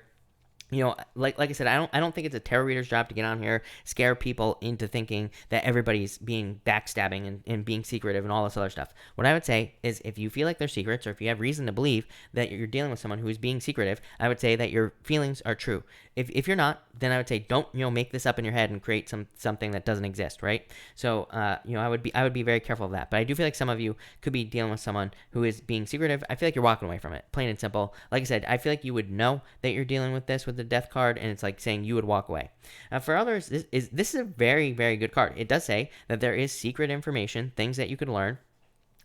Like I said, I don't think it's a tarot reader's job to get on here, scare people into thinking that everybody's being backstabbing and being secretive and all this other stuff. What I would say is if you feel like they're secrets, or if you have reason to believe that you're dealing with someone who is being secretive, I would say that your feelings are true. If you're not, then I would say don't make this up in your head and create something that doesn't exist, right? So I would be very careful of that. But I do feel like some of you could be dealing with someone who is being secretive. I feel like you're walking away from it, plain and simple. Like I said, I feel like you would know that you're dealing with this with the Death card, and it's like saying you would walk away. For others, this is a very, very good card. It does say that there is secret information, things that you could learn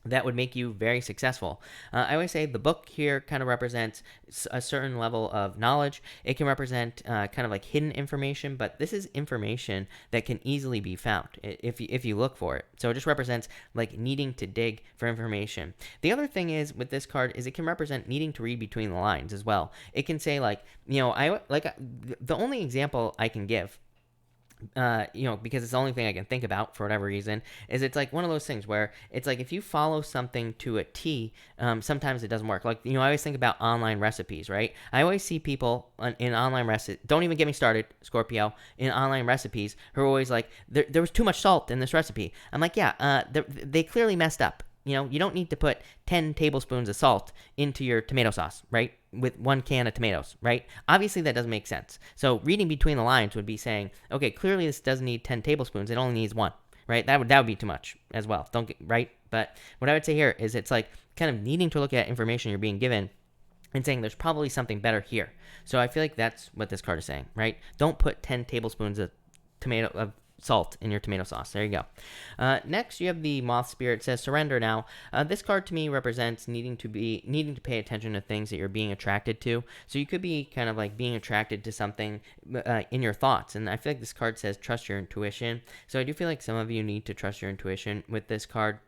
that would make you very successful. I always say the book here kind of represents a certain level of knowledge. It can represent kind of like hidden information, but this is information that can easily be found if you look for it. So it just represents like needing to dig for information. The other thing is with this card is it can represent needing to read between the lines as well. It can say like, the only example I can give because it's the only thing I can think about for whatever reason, is it's like one of those things where it's like if you follow something to a T, sometimes it doesn't work. Like, I always think about online recipes, right? I always see people in online recipes, don't even get me started, Scorpio, in online recipes who are always like, there was too much salt in this recipe. I'm like, yeah, they clearly messed up. You don't need to put 10 tablespoons of salt into your tomato sauce, right? With 1 can of tomatoes, right? Obviously, that doesn't make sense. So reading between the lines would be saying, okay, clearly this doesn't need 10 tablespoons. It only needs 1, right? That would be too much as well. Right? But what I would say here is it's like kind of needing to look at information you're being given and saying there's probably something better here. So I feel like that's what this card is saying, right? Don't put 10 tablespoons of salt in your tomato sauce. There you go. Next, you have the Moth Spirit. It says surrender now. This card to me represents needing to pay attention to things that you're being attracted to. So you could be kind of like being attracted to something in your thoughts. And I feel like this card says trust your intuition. So I do feel like some of you need to trust your intuition with this card.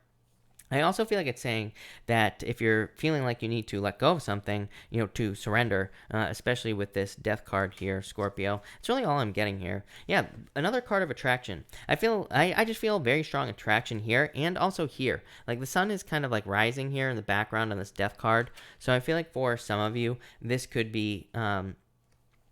I also feel like it's saying that if you're feeling like you need to let go of something, to surrender, especially with this Death card here, Scorpio. It's really all I'm getting here. Yeah, another card of attraction. I just feel very strong attraction here and also here. Like the sun is kind of like rising here in the background on this Death card. So I feel like for some of you, this could be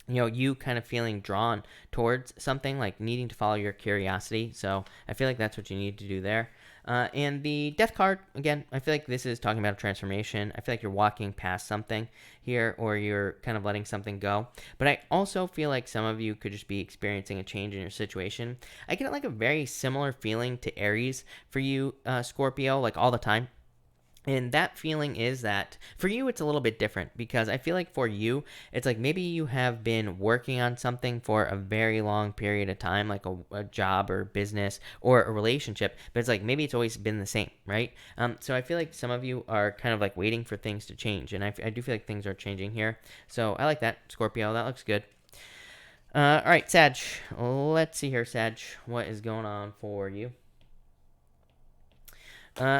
you kind of feeling drawn towards something, like needing to follow your curiosity. So I feel like that's what you need to do there. And the Death card, again, I feel like this is talking about a transformation. I feel like you're walking past something here, or you're kind of letting something go. But I also feel like some of you could just be experiencing a change in your situation. I get like a very similar feeling to Aries for you, Scorpio, like all the time. And that feeling is that for you, it's a little bit different because I feel like for you, it's like maybe you have been working on something for a very long period of time, like a job or business or a relationship, but it's like maybe it's always been the same, right? So I feel like some of you are kind of like waiting for things to change. And I do feel like things are changing here. So I like that, Scorpio. That looks good. All right, Sag. Let's see here, Sag. What is going on for you?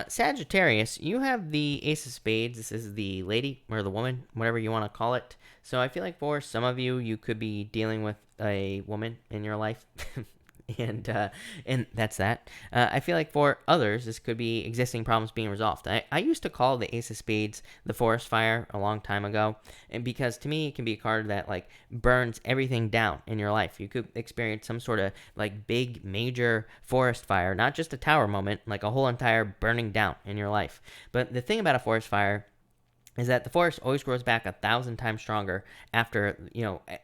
Sagittarius, you have the Ace of Spades. This is the lady or the woman, whatever you want to call it. So I feel like for some of you, you could be dealing with a woman in your life. and that's that. I feel like for others, this could be existing problems being resolved. I used to call the Ace of Spades the forest fire a long time ago, and because to me it can be a card that like burns everything down in your life. You could experience some sort of like big major forest fire, not just a tower moment, like a whole entire burning down in your life. But the thing about a forest fire is that the forest always grows back 1,000 times stronger after,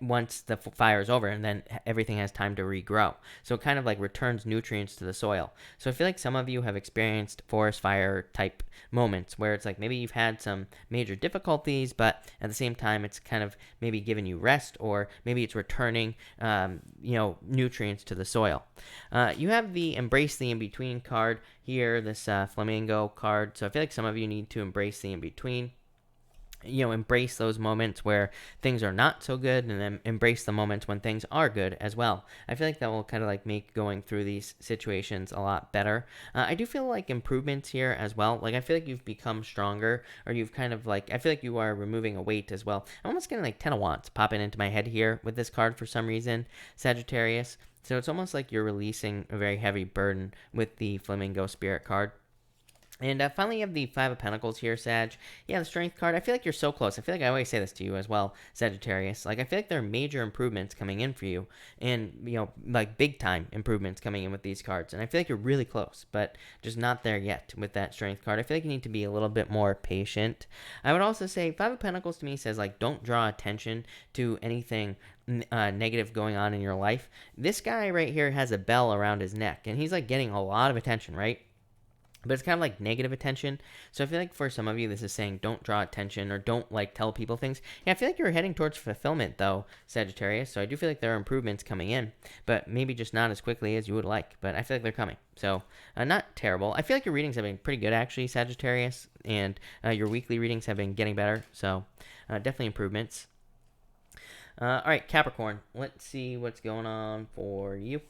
once the fire is over, and then everything has time to regrow. So it kind of like returns nutrients to the soil. So I feel like some of you have experienced forest fire type moments where it's like maybe you've had some major difficulties, but at the same time it's kind of maybe giving you rest, or maybe it's returning, nutrients to the soil. You have the Embrace the In-Between card here, this flamingo card. So I feel like some of you need to embrace the in-between, embrace those moments where things are not so good, and then embrace the moments when things are good as well. I feel like that will kind of like make going through these situations a lot better. I do feel like improvements here as well. Like I feel like you've become stronger, or you've kind of like, I feel like you are removing a weight as well. I'm almost getting like 10 of Wands popping into my head here with this card for some reason, Sagittarius. So it's almost like you're releasing a very heavy burden with the Flamingo Spirit card. And finally, you have the Five of Pentacles here, Sag. Yeah, the Strength card. I feel like you're so close. I feel like I always say this to you as well, Sagittarius. Like, I feel like there are major improvements coming in for you. And, like big-time improvements coming in with these cards. And I feel like you're really close, but just not there yet with that Strength card. I feel like you need to be a little bit more patient. I would also say Five of Pentacles to me says, like, don't draw attention to anything negative going on in your life. This guy right here has a bell around his neck, and he's, like, getting a lot of attention, right? But it's kind of like negative attention. So I feel like for some of you, this is saying don't draw attention, or don't like tell people things. Yeah, I feel like you're heading towards fulfillment though, Sagittarius. So I do feel like there are improvements coming in, but maybe just not as quickly as you would like. But I feel like they're coming. So not terrible. I feel like your readings have been pretty good actually, Sagittarius. And your weekly readings have been getting better. So definitely improvements. All right, Capricorn. Let's see what's going on for you.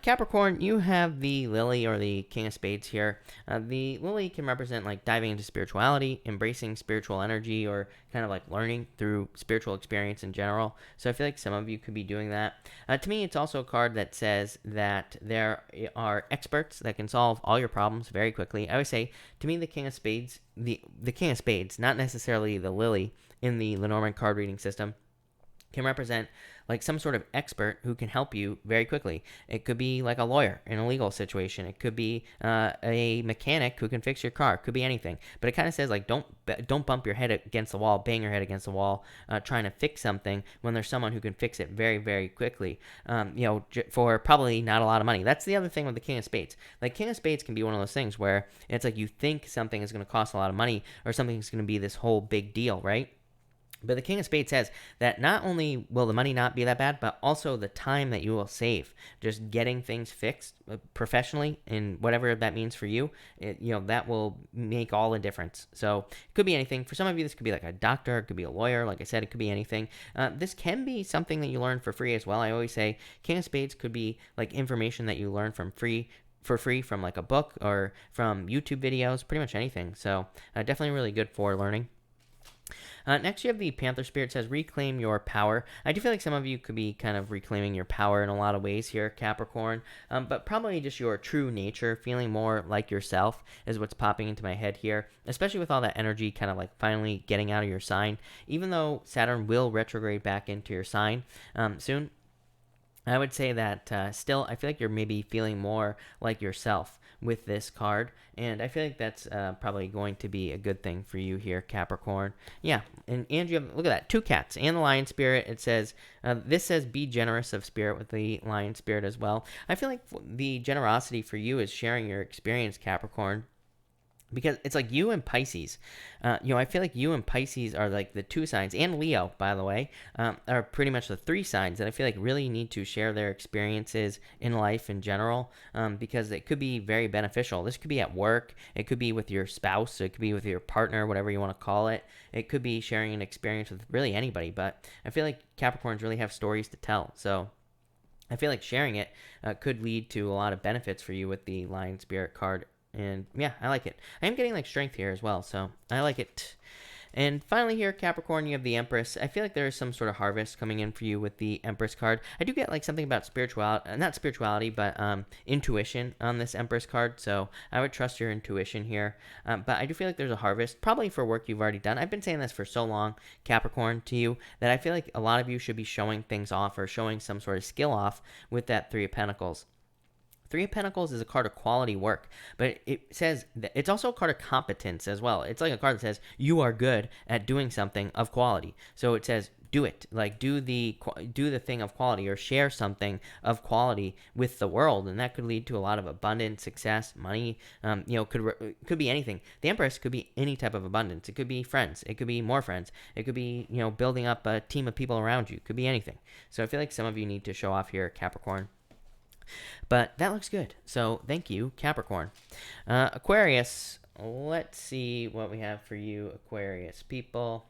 Capricorn, you have the Lily, or the King of Spades here. The Lily can represent like diving into spirituality, embracing spiritual energy, or kind of like learning through spiritual experience in general. So I feel like some of you could be doing that. To me, it's also a card that says that there are experts that can solve all your problems very quickly. I always say, to me, the King of Spades, the King of Spades, not necessarily the Lily in the Lenormand card reading system, can represent like some sort of expert who can help you very quickly. It could be like a lawyer in a legal situation. It could be a mechanic who can fix your car. It could be anything. But it kind of says like don't bump your head against the wall, bang your head against the wall, trying to fix something when there's someone who can fix it very, very quickly. For probably not a lot of money. That's the other thing with the King of Spades. Like King of Spades can be one of those things where it's like you think something is going to cost a lot of money, or something is going to be this whole big deal, right? But the King of Spades says that not only will the money not be that bad, but also the time that you will save just getting things fixed professionally, and whatever that means for you, that will make all the difference. So it could be anything. For some of you, this could be like a doctor. It could be a lawyer. Like I said, it could be anything. This can be something that you learn for free as well. I always say King of Spades could be like information that you learn for free from like a book or from YouTube videos, pretty much anything. So definitely really good for learning. Next, you have the Panther Spirit. Says reclaim your power. I do feel like some of you could be kind of reclaiming your power in a lot of ways here, Capricorn, but probably just your true nature, feeling more like yourself is what's popping into my head here, especially with all that energy kind of like finally getting out of your sign. Even though Saturn will retrograde back into your sign soon, I would say that still, I feel like you're maybe feeling more like yourself with this card, and I feel like that's probably going to be a good thing for you here, Capricorn. Yeah, and you have, look at that, 2 cats and the Lion Spirit. It says, this says be generous of spirit with the Lion Spirit as well. I feel like the generosity for you is sharing your experience, Capricorn. because it's like you and Pisces. I feel like you and Pisces are like the two signs, and Leo, by the way, are pretty much the three signs that I feel like really need to share their experiences in life in general, because it could be very beneficial. This could be at work, it could be with your spouse, it could be with your partner, whatever you want to call it. It could be sharing an experience with really anybody, but I feel like Capricorns really have stories to tell. So I feel like sharing it could lead to a lot of benefits for you with the Lion Spirit card. And yeah, I like it. I am getting like strength here as well, so I like it. And finally here, Capricorn, you have the Empress. I feel like there is some sort of harvest coming in for you with the Empress card. I do get like something about spirituality, not spirituality, but intuition on this Empress card. So I would trust your intuition here. But I do feel like there's a harvest, probably for work you've already done. I've been saying this for so long, Capricorn, to you, that I feel like a lot of you should be showing things off or showing some sort of skill off with that Three of Pentacles. Three of Pentacles is a card of quality work, but it says that it's also a card of competence as well. It's like a card that says you are good at doing something of quality. So it says do it, like do the thing of quality or share something of quality with the world, and that could lead to a lot of abundance, success, money. Could be anything. The Empress could be any type of abundance. It could be friends. It could be more friends. It could be building up a team of people around you. It could be anything. So I feel like some of you need to show off here, Capricorn. But that looks good. So thank you, Capricorn. Aquarius, let's see what we have for you, Aquarius people.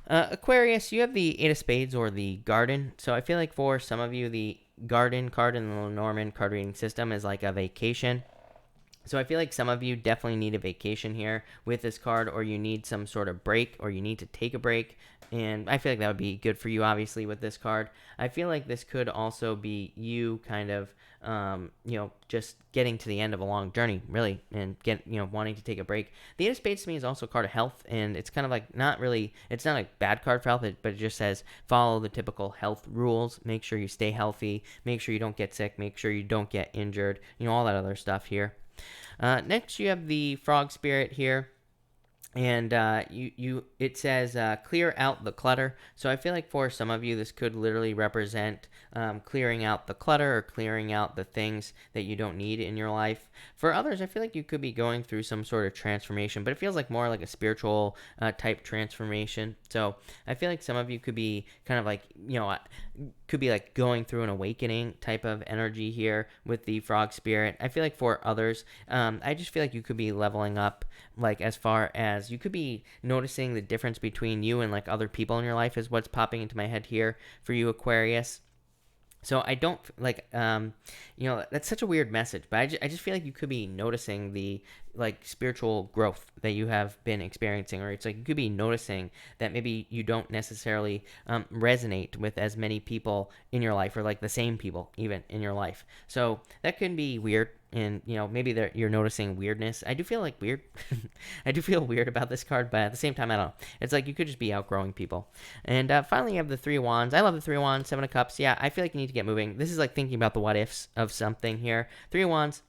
Aquarius, you have the Eight of Spades or the Garden. So I feel like for some of you, the Garden card in the Lenormand card reading system is like a vacation. So I feel like some of you definitely need a vacation here with this card, or you need some sort of break, or you need to take a break. And I feel like that would be good for you, obviously, with this card. I feel like this could also be you kind of, just getting to the end of a long journey, really, and wanting to take a break. The Eight of Spades to me is also a card of health, and it's kind of like it's not a bad card for health, but it just says follow the typical health rules. Make sure you stay healthy. Make sure you don't get sick. Make sure you don't get injured. All that other stuff here. Next, you have the Frog Spirit here. And it says clear out the clutter. So I feel like for some of you, this could literally represent clearing out the clutter or clearing out the things that you don't need in your life. For others, I feel like you could be going through some sort of transformation, but it feels like more like a spiritual type transformation. So I feel like some of you could be kind of like, could be like going through an awakening type of energy here with the Frog Spirit. I feel like for others, I just feel like you could be leveling up, like as far as you could be noticing the difference between you and like other people in your life is what's popping into my head here for you, Aquarius. So I don't like, that's such a weird message, but I just feel like you could be noticing the like spiritual growth that you have been experiencing, or it's like you could be noticing that maybe you don't necessarily resonate with as many people in your life, or like the same people even in your life. So that could be weird. And maybe you're noticing weirdness. I do feel like weird. I do feel weird about this card, but at the same time, I don't know. It's like you could just be outgrowing people. And finally, you have the Three of Wands. I love the Three of Wands, Seven of Cups. Yeah, I feel like you need to get moving. This is like thinking about the what ifs of something here. Three of Wands,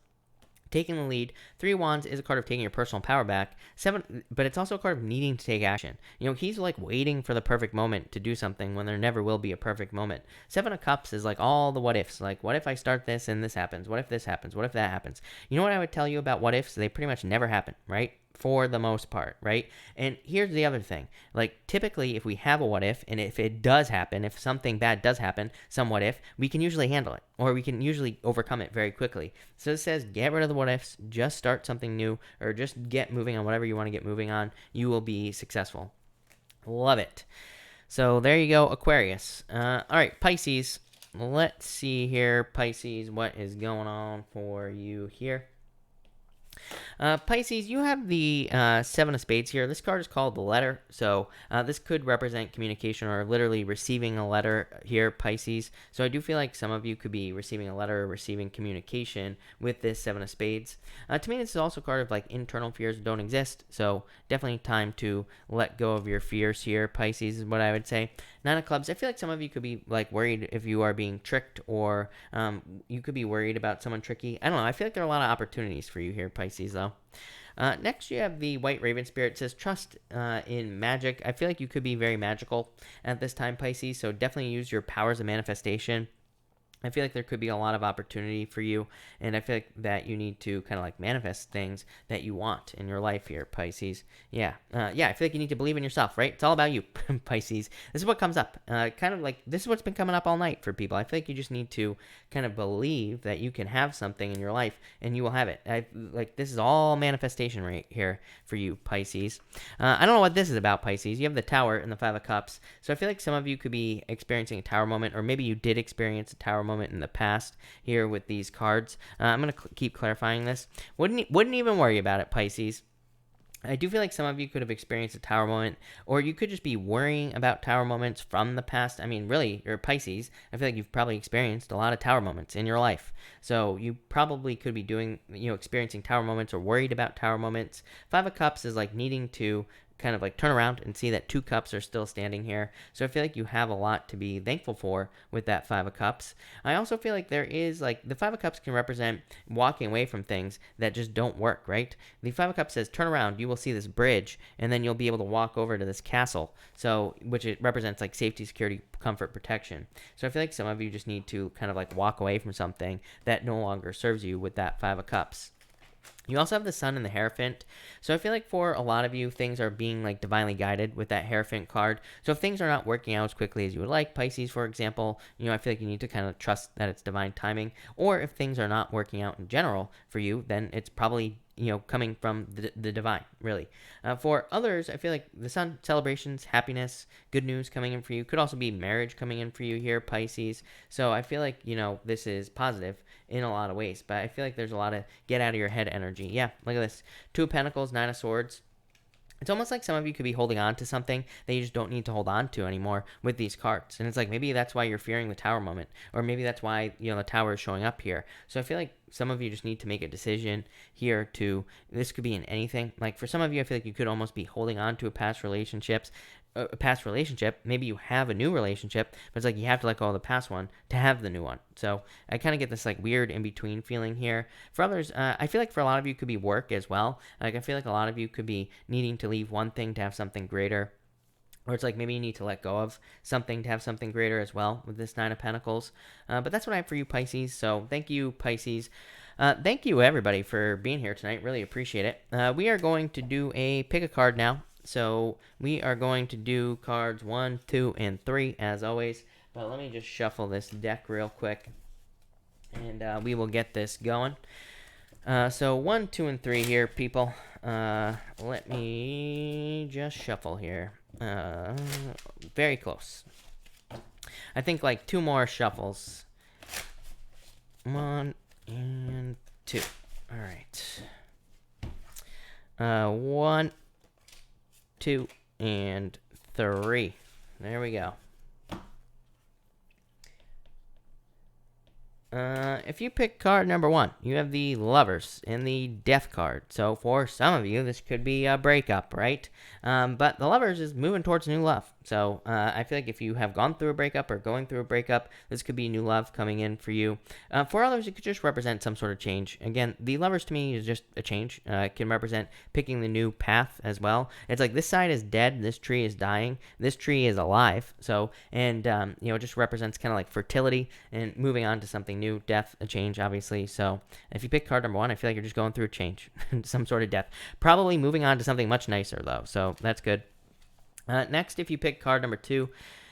taking the lead. Three of Wands is a card of taking your personal power back. But it's also a card of needing to take action. He's like waiting for the perfect moment to do something when there never will be a perfect moment. Seven of Cups is like all the what ifs. Like, what if I start this and this happens? What if this happens? What if that happens? You know what I would tell you about what ifs? They pretty much never happen, right? For the most part, right? And here's the other thing. Like, typically, if we have a what if, and if it does happen, if something bad does happen, some what if, we can usually handle it, or we can usually overcome it very quickly. So it says, get rid of the what ifs, just start something new, or just get moving on whatever you want to get moving on. You will be successful. Love it. So there you go, Aquarius. All right, Pisces. Let's see here, Pisces, what is going on for you here? Pisces, you have the Seven of Spades here. This card is called the Letter. So this could represent communication, or literally receiving a letter here, Pisces. So I do feel like some of you could be receiving a letter or receiving communication with this Seven of Spades. To me, this is also a card of like internal fears don't exist. So definitely time to let go of your fears here, Pisces, is what I would say. Nine of Clubs, I feel like some of you could be like worried if you are being tricked, or you could be worried about someone tricky. I don't know. I feel like there are a lot of opportunities for you here, Pisces, though. Next, you have the White Raven Spirit. It says trust in magic. I feel like you could be very magical at this time, Pisces, so definitely use your powers of manifestation. I feel like there could be a lot of opportunity for you, and I feel like that you need to kind of like manifest things that you want in your life here, Pisces. Yeah, I feel like you need to believe in yourself, right? It's all about you, Pisces. This is what comes up. Kind of like this is what's been coming up all night for people. I feel like you just need to kind of believe that you can have something in your life, and you will have it. Like this is all manifestation right here for you, Pisces. I don't know what this is about, Pisces. You have the Tower and the Five of Cups, so I feel like some of you could be experiencing a Tower moment, or maybe you did experience a Tower moment in the past here with these cards. I'm going to keep clarifying this. Wouldn't even worry about it, Pisces. I do feel like some of you could have experienced a Tower moment, or you could just be worrying about Tower moments from the past. I mean, really, you're Pisces. I feel like you've probably experienced a lot of Tower moments in your life. So you probably could be experiencing Tower moments or worried about Tower moments. Five of Cups is like needing to kind of like turn around and see that two cups are still standing here. So I feel like you have a lot to be thankful for with that Five of Cups. I also feel like there is like the Five of Cups can represent walking away from things that just don't work, right? The Five of Cups says turn around, you will see this bridge, and then you'll be able to walk over to this castle. So which it represents like safety, security, comfort, protection. So I feel like some of you just need to kind of like walk away from something that no longer serves you with that Five of Cups. You also have the Sun and the Hierophant. So I feel like for a lot of you, things are being like divinely guided with that Hierophant card. So if things are not working out as quickly as you would like, Pisces, for example, I feel like you need to kind of trust that it's divine timing. Or if things are not working out in general for you, then it's probably coming from the divine, really. For others, I feel like the Sun, celebrations, happiness, good news coming in for you. Could also be marriage coming in for you here, Pisces. So I feel like, this is positive in a lot of ways, but I feel like there's a lot of get out of your head energy. Yeah, look at this. Two of Pentacles, Nine of Swords. It's almost like some of you could be holding on to something that you just don't need to hold on to anymore with these cards. And it's like maybe that's why you're fearing the Tower moment, or maybe that's why, the Tower is showing up here. So I feel like some of you just need to make a decision here this could be in anything. Like for some of you, I feel like you could almost be holding on to a past relationship. Maybe you have a new relationship, but it's like you have to let go of the past one to have the new one. So I kind of get this like weird in between feeling here. For others, I feel like for a lot of you could be work as well. Like I feel like a lot of you could be needing to leave one thing to have something greater. Or it's like maybe you need to let go of something to have something greater as well with this Nine of Pentacles. But that's what I have for you, Pisces. So thank you, Pisces. Thank you, everybody, for being here tonight. Really appreciate it. We are going to do a pick a card now. So we are going to do cards 1, 2, and 3 as always. But let me just shuffle this deck real quick, and we will get this going. So 1, 2, and 3 here, people. Let me just shuffle here. Very close. I think like 2 more shuffles. 1 and 2. All right. 1, 2, and 3. There we go. If you pick card number 1, you have the Lovers and the Death card. So for some of you, this could be a breakup, right? But the Lovers is moving towards new love. So I feel like if you have gone through a breakup or going through a breakup, this could be new love coming in for you. For others, it could just represent some sort of change. Again, the Lovers to me is just a change. It can represent picking the new path as well. It's like this side is dead, this tree is dying, this tree is alive. So, and it just represents kind of like fertility and moving on to something new, death, a change, obviously. So if you pick card number 1, I feel like you're just going through a change, some sort of death. Probably moving on to something much nicer, though. So that's good. Next, if you pick card number 2,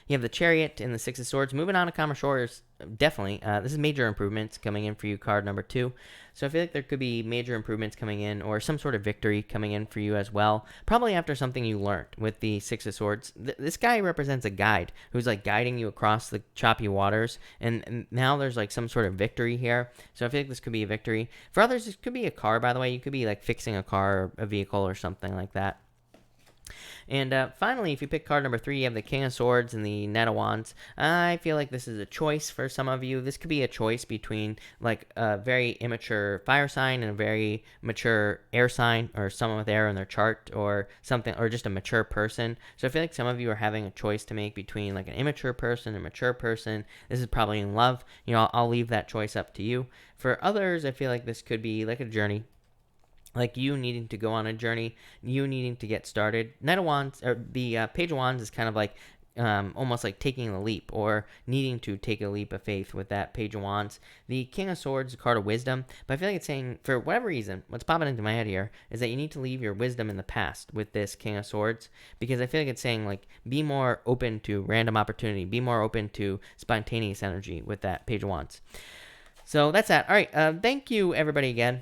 you have the Chariot and the Six of Swords. Moving on to calmer shores, definitely. This is major improvements coming in for you, card number 2. So I feel like there could be major improvements coming in, or some sort of victory coming in for you as well. Probably after something you learned with the Six of Swords. This guy represents a guide who's like guiding you across the choppy waters, and now there's like some sort of victory here. So I feel like this could be a victory. For others, this could be a car, by the way. You could be like fixing a car or a vehicle or something like that. And finally, if you pick card number 3, you have the King of Swords and the Knight of Wands. I feel like this is a choice for some of you. This could be a choice between like a very immature fire sign and a very mature air sign, or someone with air in their chart, or something, or just a mature person. So I feel like some of you are having a choice to make between like an immature person and a mature person. This is probably in love. I'll leave that choice up to you. For others, I feel like this could be like a journey. Like you needing to go on a journey, you needing to get started. Knight of Wands, or the Page of Wands, is kind of like almost like taking the leap or needing to take a leap of faith with that Page of Wands. The King of Swords, card of wisdom, but I feel like it's saying, for whatever reason, what's popping into my head here is that you need to leave your wisdom in the past with this King of Swords, because I feel like it's saying, like, be more open to random opportunity, be more open to spontaneous energy with that Page of Wands. So that's that. All right, thank you everybody again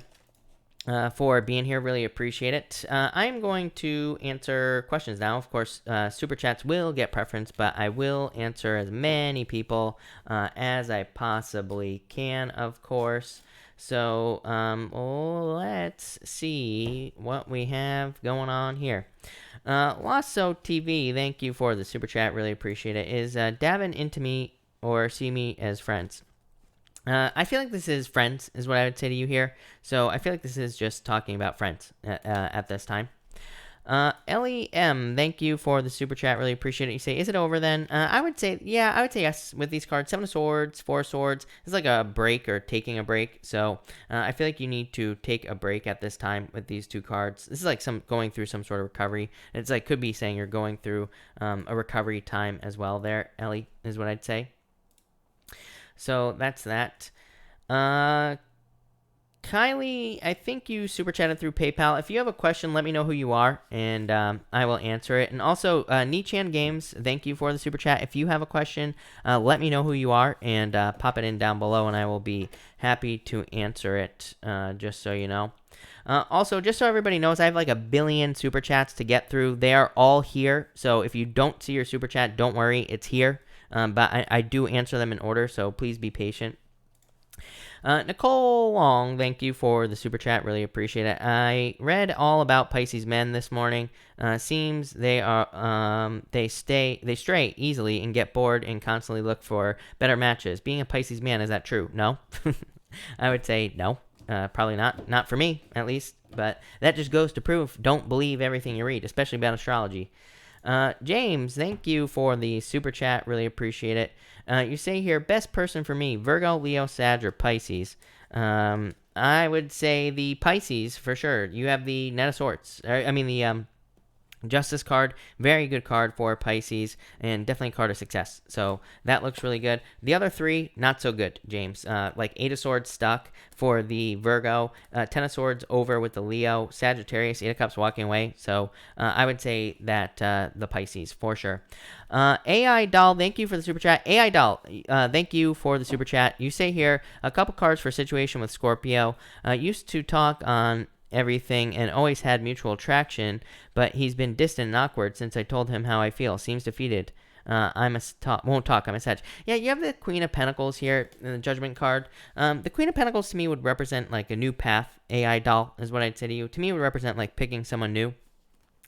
for being here. Really appreciate it. I'm going to answer questions now. Of course, super chats will get preference, but I will answer as many people as I possibly can, of course. So let's see what we have going on here. Lasso TV, thank you for the super chat. Really appreciate it. Is Davin into me or see me as friends? I feel like this is friends, is what I would say to you here. So I feel like this is just talking about friends at this time. Ellie M, thank you for the super chat. Really appreciate it. You say, is it over then? I would say, yeah, I would say yes with these cards. 7 of Swords, 4 of Swords. It's like a break or taking a break. So I feel like you need to take a break at this time with these two cards. This is like going through some sort of recovery. It's like could be saying you're going through a recovery time as well there, Ellie, is what I'd say. So that's that. Kylie, I think you super chatted through PayPal. If you have a question, let me know who you are, and I will answer it. And also, Nichan Games, thank you for the super chat. If you have a question, let me know who you are, and pop it in down below, and I will be happy to answer it, just so you know. Also, just so everybody knows, I have like 1 billion super chats to get through. They are all here, so if you don't see your super chat, don't worry, it's here. But I do answer them in order, so please be patient. Nicole Long, thank you for the super chat. Really appreciate it. I read all about Pisces men this morning. Seems they stray easily and get bored and constantly look for better matches. Being a Pisces man, is that true? No. I would say no. Probably not. Not for me, at least. But that just goes to prove, don't believe everything you read, especially about astrology. James, thank you for the super chat. Really appreciate it. You say here, best person for me, Virgo, Leo, Sag, or Pisces. I would say the Pisces for sure. You have the Knight of Swords. The Justice card, very good card for Pisces, and definitely a card of success. So that looks really good. The other three, not so good, James. Like 8 of Swords stuck for the Virgo, 10 of Swords over with the Leo, Sagittarius, 8 of Cups walking away. So I would say that the Pisces for sure. AI Doll, thank you for the super chat. AI Doll, thank you for the super chat. You say here, a couple cards for situation with Scorpio. Used to talk on everything and always had mutual attraction, but he's been distant and awkward since I told him how I feel. Seems defeated. Won't talk. I'm a Sag. Yeah, you have the Queen of Pentacles here in the Judgment card. The Queen of Pentacles to me would represent like a new path. AI Doll is what I'd say to you. To me, it would represent like picking someone new.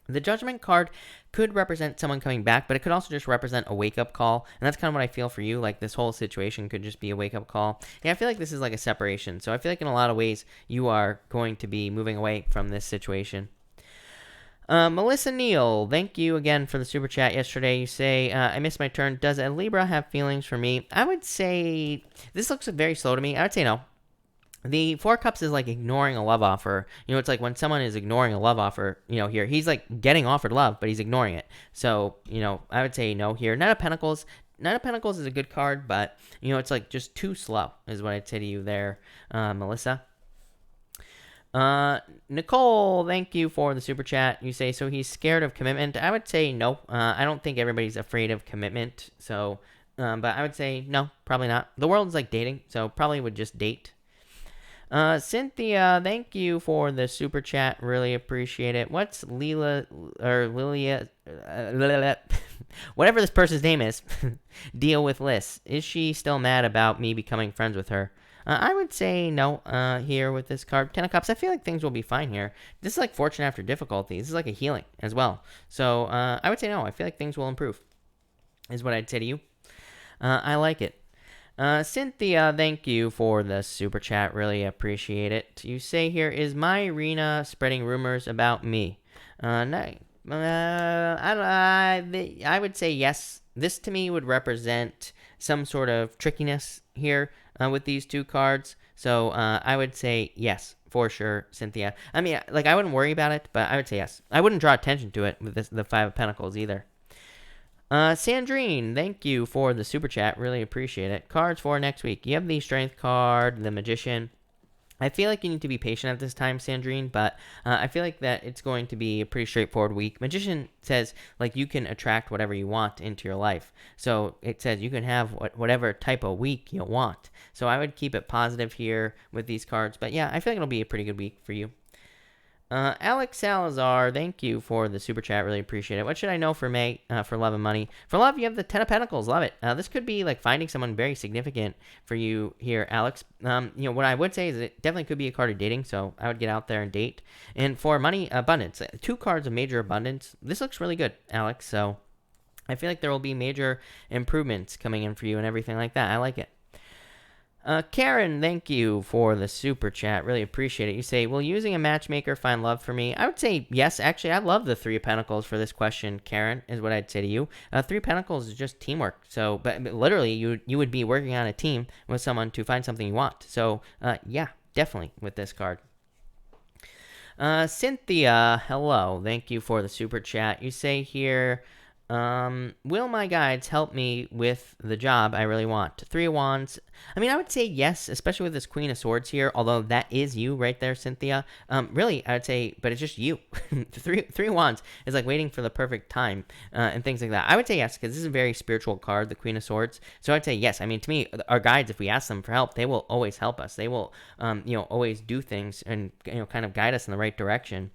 The Judgment card could represent someone coming back, but it could also just represent a wake-up call, and that's kind of what I feel for you. Like, this whole situation could just be a wake-up call. Yeah, I feel like this is like a separation, so I feel like in a lot of ways you are going to be moving away from this situation. Melissa Neal, thank you again for the super chat yesterday. You say, I missed my turn. Does a Libra have feelings for me? I would say, this looks very slow to me. I would say no. The 4 Cups is like ignoring a love offer. You know, it's like when someone is ignoring a love offer, you know, here. He's like getting offered love, but he's ignoring it. So, you know, I would say no here. Knight of Pentacles. Knight of Pentacles is a good card, but, you know, it's like just too slow is what I'd say to you there, Melissa. Nicole, thank you for the super chat. You say, so he's scared of commitment. I would say no. I don't think everybody's afraid of commitment. So, but I would say no, probably not. The world is like dating, so probably would just date. Cynthia, thank you for the super chat. Really appreciate it. What's Lilia, whatever this person's name is, deal with Liz? Is she still mad about me becoming friends with her? I would say no here with this card. 10 of Cups, I feel like things will be fine here. This is like fortune after difficulty. This is like a healing as well. So I would say no. I feel like things will improve is what I'd say to you. I like it. Cynthia, thank you for the super chat. Really appreciate it. You say here, is my Irina spreading rumors about me? No. I would say yes. This to me would represent some sort of trickiness here with these two cards. So I would say yes, for sure, Cynthia. I mean, like, I wouldn't worry about it, but I would say yes. I wouldn't draw attention to it with the 5 of Pentacles either. Sandrine, thank you for the super chat. Really appreciate it. Cards for next week. You have the Strength card, the Magician. I feel like you need to be patient at this time, Sandrine, but I feel like that it's going to be a pretty straightforward week. Magician says, like, you can attract whatever you want into your life. So it says you can have whatever type of week you want. So I would keep it positive here with these cards. But yeah, I feel like it'll be a pretty good week for you. Alex Salazar, thank you for the super chat. Really appreciate it. What should I know for May for love and money? For love, you have the Ten of Pentacles. Love it. This could be like finding someone very significant for you here, Alex. What I would say is it definitely could be a card of dating, so I would get out there and date. And for money, abundance. 2 cards of major abundance. This looks really good, Alex. So I feel like there will be major improvements coming in for you and everything like that. I like it. Karen, thank you for the super chat. Really appreciate it. You say, will using a matchmaker find love for me? I would say yes. Actually, I love the 3 of Pentacles for this question, Karen, is what I'd say to you. 3 of Pentacles is just teamwork. So, but literally, you would be working on a team with someone to find something you want. So, yeah, definitely with this card. Cynthia, hello. Thank you for the super chat. You say here, will my guides help me with the job I really want? 3 of Wands. I mean, I would say yes, especially with this Queen of Swords here, although that is you right there, Cynthia. Really, I would say, but it's just you. three of Wands is like waiting for the perfect time and things like that. I would say yes, because this is a very spiritual card, the Queen of Swords. So I'd say yes. I mean, to me, our guides, if we ask them for help, they will always help us. They will, always do things and, kind of guide us in the right direction.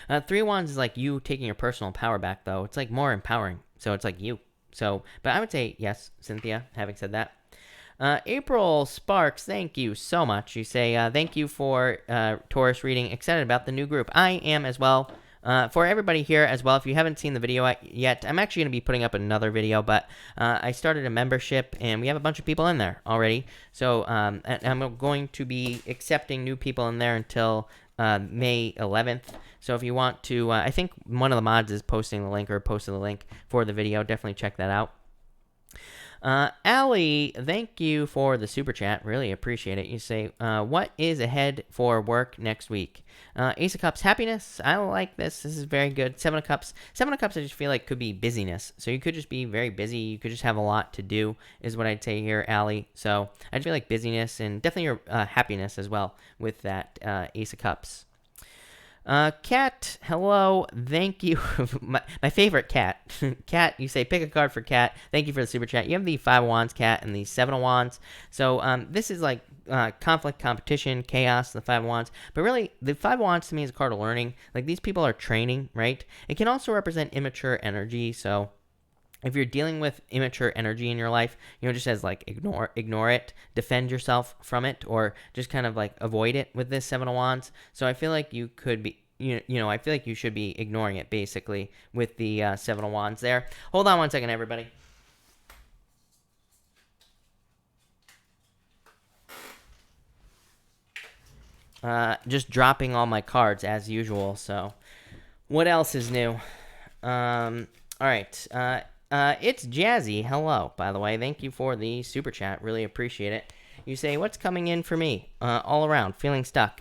3 of Wands is like you taking your personal power back, though. It's like more empowering. So it's like you. So, but I would say yes, Cynthia, having said that. April Sparks, thank you so much. You say, thank you for Taurus reading. Excited about the new group. I am as well. For everybody here as well, if you haven't seen the video yet, I'm actually going to be putting up another video, but I started a membership, and we have a bunch of people in there already. So I'm going to be accepting new people in there until May 11th. So if you want to, I think one of the mods is posting the link or posted the link for the video. Definitely check that out. Allie, thank you for the super chat. Really appreciate it. You say, what is ahead for work next week? Ace of Cups, happiness. I like this. This is very good. 7 of Cups. 7 of Cups I just feel like could be busyness. So you could just be very busy. You could just have a lot to do is what I'd say here, Allie. So I feel like busyness and definitely your happiness as well with that Ace of Cups. Cat, hello, thank you. my favorite Cat. Cat, you say pick a card for Cat. Thank you for the super chat. You have the 5 of Wands, Cat, and the 7 of Wands. So this is like conflict, competition, chaos, the 5 of Wands. But really, the 5 of Wands to me is a card of learning. Like, these people are training, right? It can also represent immature energy, so if you're dealing with immature energy in your life, just as like ignore it, defend yourself from it, or just kind of like avoid it with this 7 of Wands. So I feel like you could be, I feel like you should be ignoring it basically with the 7 of Wands there. Hold on one second, everybody. Just dropping all my cards as usual. So what else is new? All right. It's Jazzy. Hello, by the way. Thank you for the super chat. Really appreciate it. You say, what's coming in for me? All around, feeling stuck,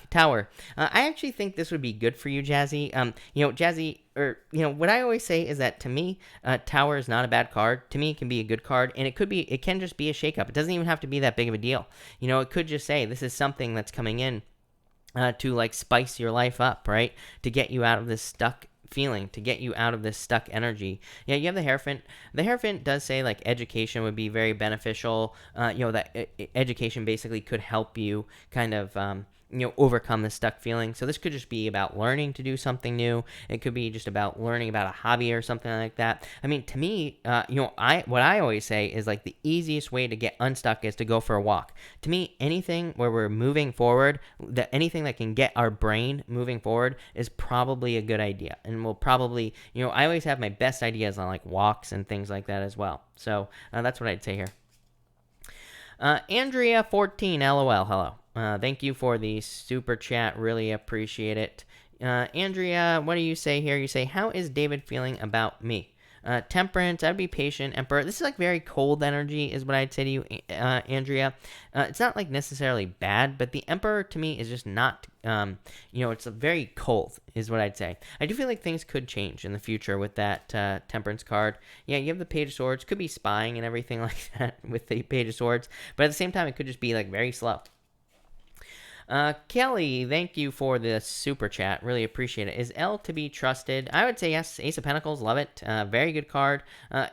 tower. I actually think this would be good for you, Jazzy. Jazzy, what I always say is that to me, tower is not a bad card. To me, it can be a good card, and it can just be a shakeup. It doesn't even have to be that big of a deal. It could just say this is something that's coming in to like spice your life up, right? To get you out of this stuck feeling, to get you out of this stuck energy. Yeah, you have the Hierophant. The Hierophant does say like education would be very beneficial. That education basically could help you kind of overcome the stuck feeling. So this could just be about learning to do something new. It could be just about learning about a hobby or something like that. I mean, to me, what I always say is like the easiest way to get unstuck is to go for a walk. To me, anything where we're moving forward, anything that can get our brain moving forward is probably a good idea. And we'll probably, I always have my best ideas on like walks and things like that as well. So that's what I'd say here. Andrea14, LOL, hello. Thank you for the super chat. Really appreciate it. Andrea, what do you say here? You say, how is David feeling about me? Temperance, I'd be patient. Emperor, this is like very cold energy is what I'd say to you, Andrea. It's not like necessarily bad, but the Emperor to me is just not, it's a very cold is what I'd say. I do feel like things could change in the future with that Temperance card. Yeah, you have the Page of Swords, could be spying and everything like that with the Page of Swords, but at the same time, it could just be like very slow. Kelly, thank you for the super chat. Really appreciate it. Is L to be trusted? I would say yes. Ace of Pentacles, love it. Very good card.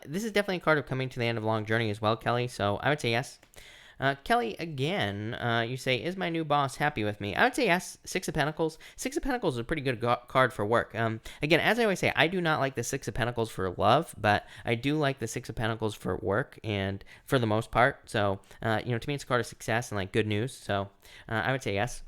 This is definitely a card of coming to the end of a long journey as well, Kelly. So I would say yes. Kelly, again, you say, is my new boss happy with me? I would say yes. Six of Pentacles. Six of Pentacles is a pretty good card for work. Again, as I always say, I do not like the Six of Pentacles for love, but I do like the Six of Pentacles for work and for the most part. So, to me, it's a card of success and like good news. So I would say yes.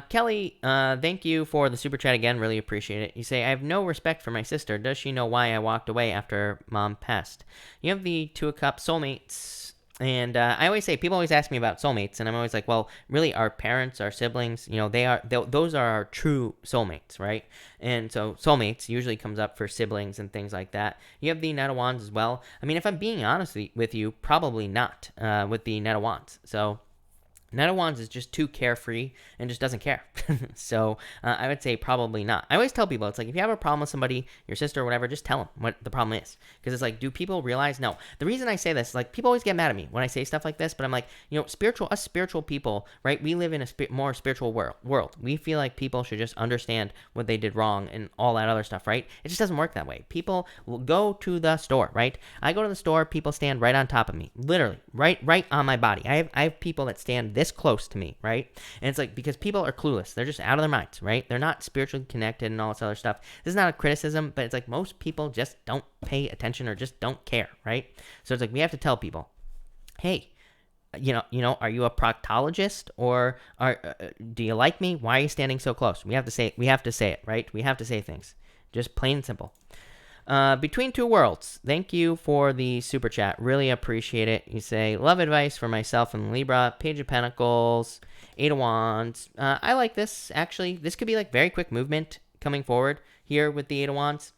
Kelly, thank you for the super chat again. Really appreciate it. You say, I have no respect for my sister. Does she know why I walked away after mom passed? You have the Two of Cups, soulmates. And I always say, people always ask me about soulmates, and I'm always like, well, really, our parents, our siblings, those are our true soulmates, right? And so soulmates usually comes up for siblings and things like that. You have the Knight of Wands as well. I mean, if I'm being honest with you, probably not with the Knight of Wands. So Knight of Wands is just too carefree and just doesn't care. So I would say probably not. I always tell people, it's like, if you have a problem with somebody, your sister or whatever, just tell them what the problem is. Because it's like, do people realize? No. The reason I say this, like, people always get mad at me when I say stuff like this, but I'm like, us spiritual people, right? We live in a more spiritual world. We feel like people should just understand what they did wrong and all that other stuff, right? It just doesn't work that way. People will go to the store, right? I go to the store, people stand right on top of me. Literally, right on my body. I have people that stand this close to me, right? And it's like, because people are clueless. They're just out of their minds, right? They're not spiritually connected and all this other stuff. This is not a criticism, but it's like most people just don't pay attention or just don't care, right? So it's like, we have to tell people, hey, are you a proctologist, or do you like me? Why are you standing so close? We have to say it, right? We have to say things. Just plain and simple. Between Two Worlds, thank you for the super chat. Really appreciate it. You say, love advice for myself and Libra. Page of Pentacles, Eight of Wands. I like this, actually. This could be like very quick movement coming forward here with the Eight of Wands.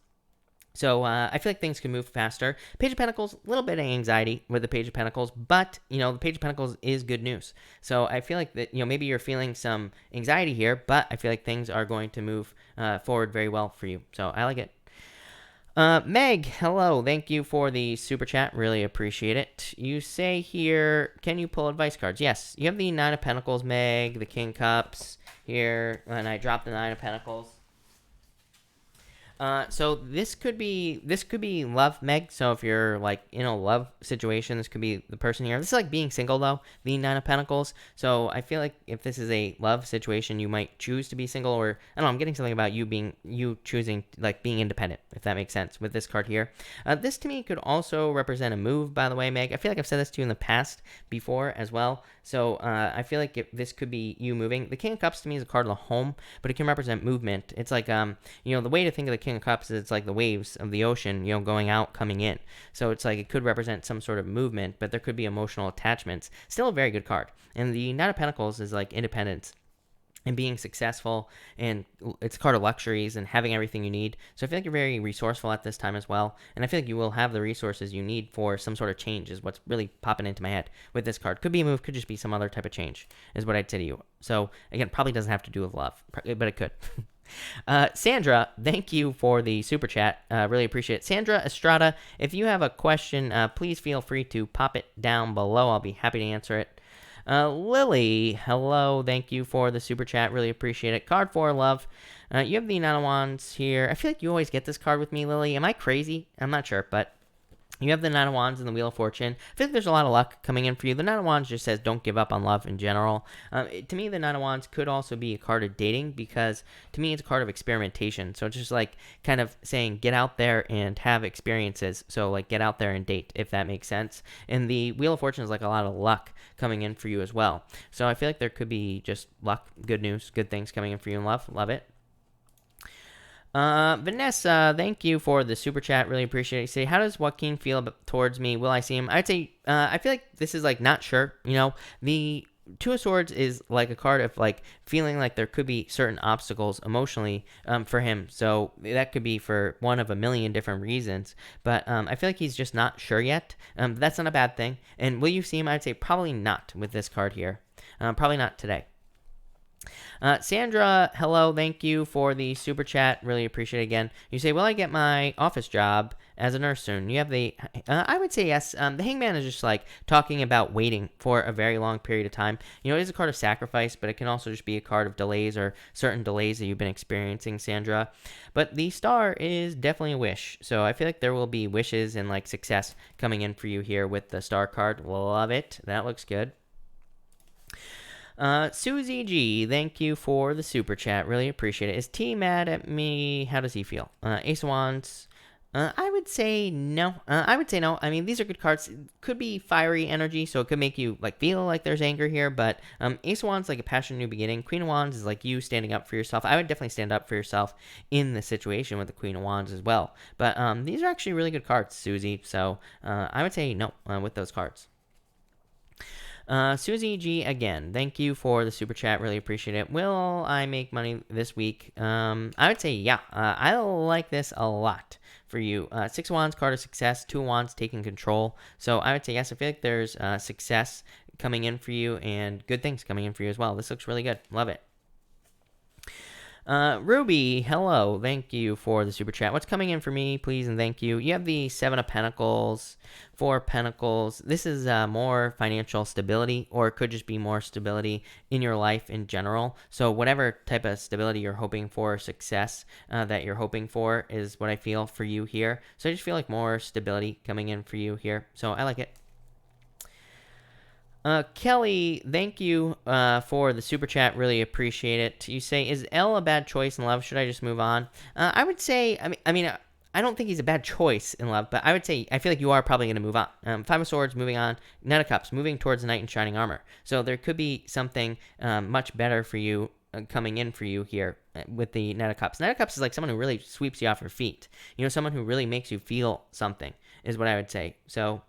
So I feel like things can move faster. Page of Pentacles, a little bit of anxiety with the Page of Pentacles, but, the Page of Pentacles is good news. So I feel like that, maybe you're feeling some anxiety here, but I feel like things are going to move forward very well for you. So I like it. Meg, hello. Thank you for the super chat. Really appreciate it. You say here, can you pull advice cards? Yes. You have the Nine of Pentacles, Meg, the King Cups here, and I dropped the Nine of Pentacles. So this could be love, Meg. So if you're like in a love situation, this could be the person here. This is like being single though, the Nine of Pentacles. So I feel like if this is a love situation, you might choose to be single, or I don't know, I'm getting something about you choosing like being independent, if that makes sense with this card here. This to me could also represent a move, by the way, Meg. I feel like I've said this to you in the past before as well. So I feel like this could be you moving. The King of Cups to me is a card of the home, but it can represent movement. It's like, the way to think of the King of Cups is it's like the waves of the ocean, going out, coming in. So it's like it could represent some sort of movement, but there could be emotional attachments. Still a very good card. And the Knight of Pentacles is like independence and being successful, and it's a card of luxuries and having everything you need. So I feel like you're very resourceful at this time as well, and I feel like you will have the resources you need for some sort of change is what's really popping into my head with this card. Could be a move, could just be some other type of change is what I'd say to you. So again, probably doesn't have to do with love, but it could. Sandra, thank you for the super chat. Really appreciate it. Sandra Estrada, if you have a question, please feel free to pop it down below. I'll be happy to answer it. Lily, hello. Thank you for the super chat. Really appreciate it. Card for love. You have the Nine of Wands here. I feel like you always get this card with me, Lily. Am I crazy? I'm not sure, but you have the Nine of Wands and the Wheel of Fortune. I feel like there's a lot of luck coming in for you. The Nine of Wands just says don't give up on love in general. To me, the Nine of Wands could also be a card of dating, because to me it's a card of experimentation. So it's just like kind of saying get out there and have experiences. So like get out there and date, if that makes sense. And the Wheel of Fortune is like a lot of luck coming in for you as well. So I feel like there could be just luck, good news, good things coming in for you in love. Love it. Vanessa, thank you for the super chat. Really appreciate it. You say, how does Joaquin feel towards me? Will I see him? I'd say, I feel like this is like not sure. The Two of Swords is like a card of like feeling like there could be certain obstacles emotionally for him. So that could be for one of a million different reasons. But I feel like he's just not sure yet. That's not a bad thing. And will you see him? I'd say probably not with this card here. Probably not today. Sandra, hello. Thank you for the super chat. Really appreciate it again. You say, will I get my office job as a nurse soon? You have the, I would say yes. The Hangman is just like talking about waiting for a very long period of time. You know, it is a card of sacrifice, but it can also just be a card of delays or certain delays that you've been experiencing, Sandra. But the star is definitely a wish. So I feel like there will be wishes and like success coming in for you here with the star card. Love it. That looks good. Susie G, thank you for the super chat. Really appreciate it. Is T mad at me? How does he feel? Ace of Wands. I would say no. I would say no. I mean, these are good cards. It could be fiery energy, so it could make you like feel like there's anger here. But Ace of Wands like a passion, new beginning. Queen of Wands is like you standing up for yourself. I would definitely stand up for yourself in the situation with the Queen of Wands as well. But these are actually really good cards, Susie. So I would say no with those cards. Susie G again, thank you for the super chat. Really appreciate it. Will I make money this week? I would say yeah. I like this a lot for you. Six of Wands, card of success. Two of Wands, taking control. So I would say yes. I feel like there's success coming in for you and good things coming in for you as well. This looks really good. Love it. Ruby, hello. Thank you for the super chat. What's coming in for me, please, and thank you. You have the Seven of Pentacles, Four of Pentacles. This is more financial stability, or it could just be more stability in your life in general. So whatever type of stability you're hoping for, success that you're hoping for is what I feel for you here. So I just feel like more stability coming in for you here. So I like it. Kelly, thank you for the super chat. Really appreciate it. You say, is L a bad choice in love? Should I just move on? I would say, I don't think he's a bad choice in love, but I would say I feel like you are probably going to move on. Five of Swords, moving on. Knight of Cups, moving towards the Knight in Shining Armor. So there could be something much better for you coming in for you here with the Knight of Cups. Knight of Cups is like someone who really sweeps you off your feet. You know, someone who really makes you feel something is what I would say. So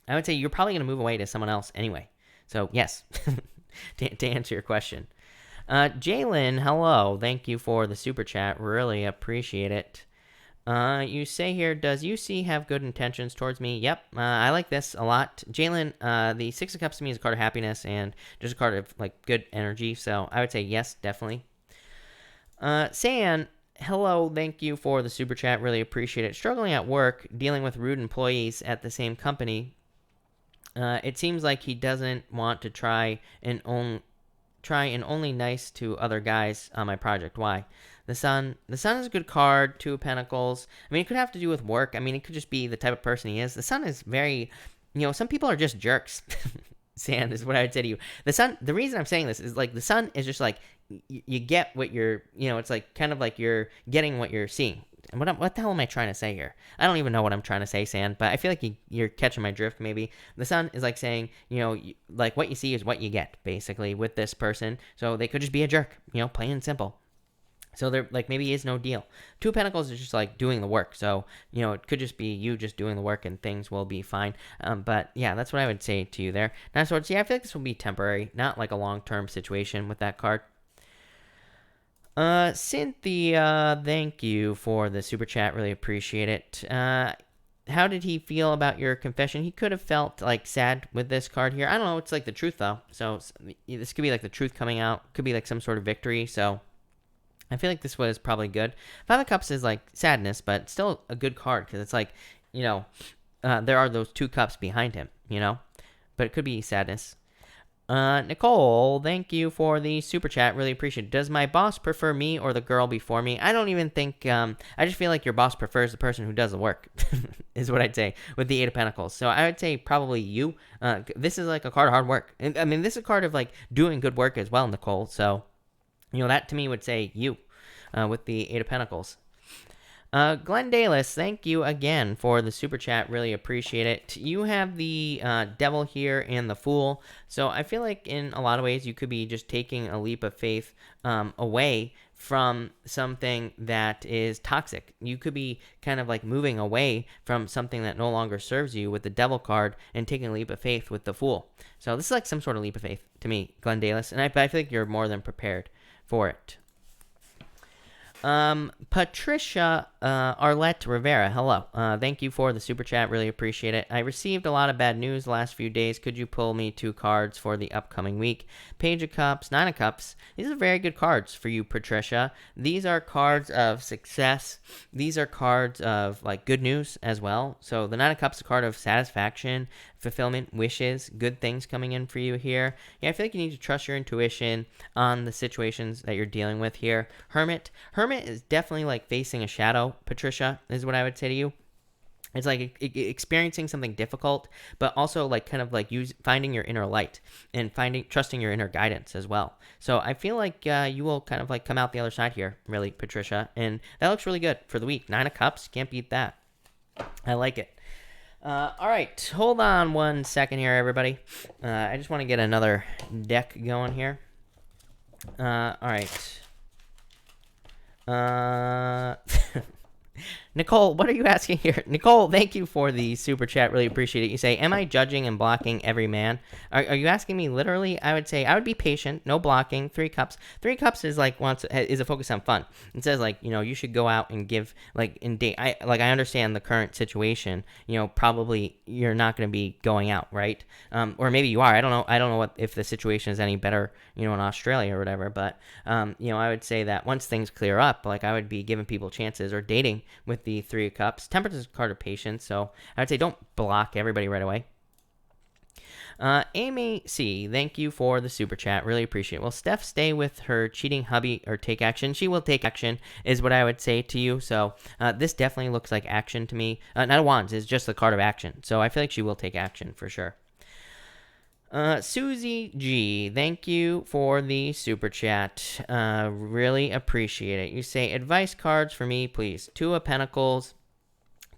I would say you're probably going to move away to someone else anyway. So, yes, to answer your question. Jalen, hello. Thank you for the super chat. Really appreciate it. You say here, does UC have good intentions towards me? Yep, I like this a lot. Jalen, the Six of Cups to me is a card of happiness and just a card of like good energy. So I would say yes, definitely. San, hello. Thank you for the super chat. Really appreciate it. Struggling at work, dealing with rude employees at the same company. It seems like he doesn't want to try and only nice to other guys on my project. Why? The Sun is a good card. Two of Pentacles. I mean, it could have to do with work. I mean, it could just be the type of person he is. The Sun is very, some people are just jerks. Sand is what I would say to you. The Sun, the reason I'm saying this is like the Sun is just like you get what you're, it's like kind of like you're getting what you're seeing. What the hell am I trying to say here? I don't even know what I'm trying to say, Sand, but I feel like you're catching my drift, maybe. The Sun is like saying, like what you see is what you get, basically, with this person. So they could just be a jerk, plain and simple. So there, like, maybe is no deal. Two of Pentacles is just, like, doing the work. So, it could just be you just doing the work and things will be fine. But, yeah, that's what I would say to you there. Now, Swords, yeah, I feel like this will be temporary, not, like, a long-term situation with that card. Cynthia, thank you for the super chat. Really appreciate it. How did he feel about your confession? He could have felt like sad with this card here. I don't know. It's like the truth though. So this could be like the truth coming out. Could be like some sort of victory. So I feel like this was probably good. Five of Cups is like sadness, but still a good card because it's like, there are those two cups behind him, but it could be sadness. Nicole, thank you for the super chat. Really appreciate it. Does my boss prefer me or the girl before me? I don't even think, I just feel like your boss prefers the person who does the work, is what I'd say, with the Eight of Pentacles. So I would say probably you. This is like a card of hard work. I mean, this is a card of like doing good work as well, Nicole. So, that to me would say you, with the Eight of Pentacles. Glenn Dalis, thank you again for the super chat. Really appreciate it. You have the Devil here and the Fool. So I feel like in a lot of ways you could be just taking a leap of faith away from something that is toxic. You could be kind of like moving away from something that no longer serves you with the Devil card and taking a leap of faith with the Fool. So this is like some sort of leap of faith to me, Glendalus, and I feel like you're more than prepared for it. Patricia Arlette Rivera, hello. Thank you for the super chat. Really appreciate it. I received a lot of bad news the last few days. Could you pull me 2 cards for the upcoming week? Page of Cups, 9 of Cups. These are very good cards for you, Patricia. These are cards of success. These are cards of like good news as well. So the 9 of Cups is a card of satisfaction, fulfillment, wishes, good things coming in for you here. Yeah, I feel like you need to trust your intuition on the situations that you're dealing with here. Hermit is definitely like facing a shadow, Patricia, is what I would say to you. It's like experiencing something difficult, but also like kind of like finding your inner light and trusting your inner guidance as well. So I feel like you will kind of like come out the other side here, really, Patricia, and that looks really good for the week. 9 of Cups, can't beat that. I like it. All right, hold on 1 second here, everybody. I just want to get another deck going here. All right. Nicole, what are you asking here? Nicole, thank you for the super chat. Really appreciate it. You say, am I judging and blocking every man? Are you asking me literally? I would say I would be patient, no blocking. 3 cups. 3 cups is like is a focus on fun. It says like, you should go out and give like in date. I understand the current situation. Probably you're not going to be going out, right? Or maybe you are. I don't know. I don't know if the situation is any better, in Australia or whatever. But I would say that once things clear up, like I would be giving people chances or dating with the 3 of Cups. Temperance is a card of patience, so I would say don't block everybody right away. Amy C, thank you for the super chat. Really appreciate it. Will Steph stay with her cheating hubby or take action? She will take action, is what I would say to you. So this definitely looks like action to me. Knight of Wands is just the card of action, so I feel like she will take action for sure. Susie G, thank you for the super chat. Really appreciate it. You say, advice cards for me, please. 2 of Pentacles.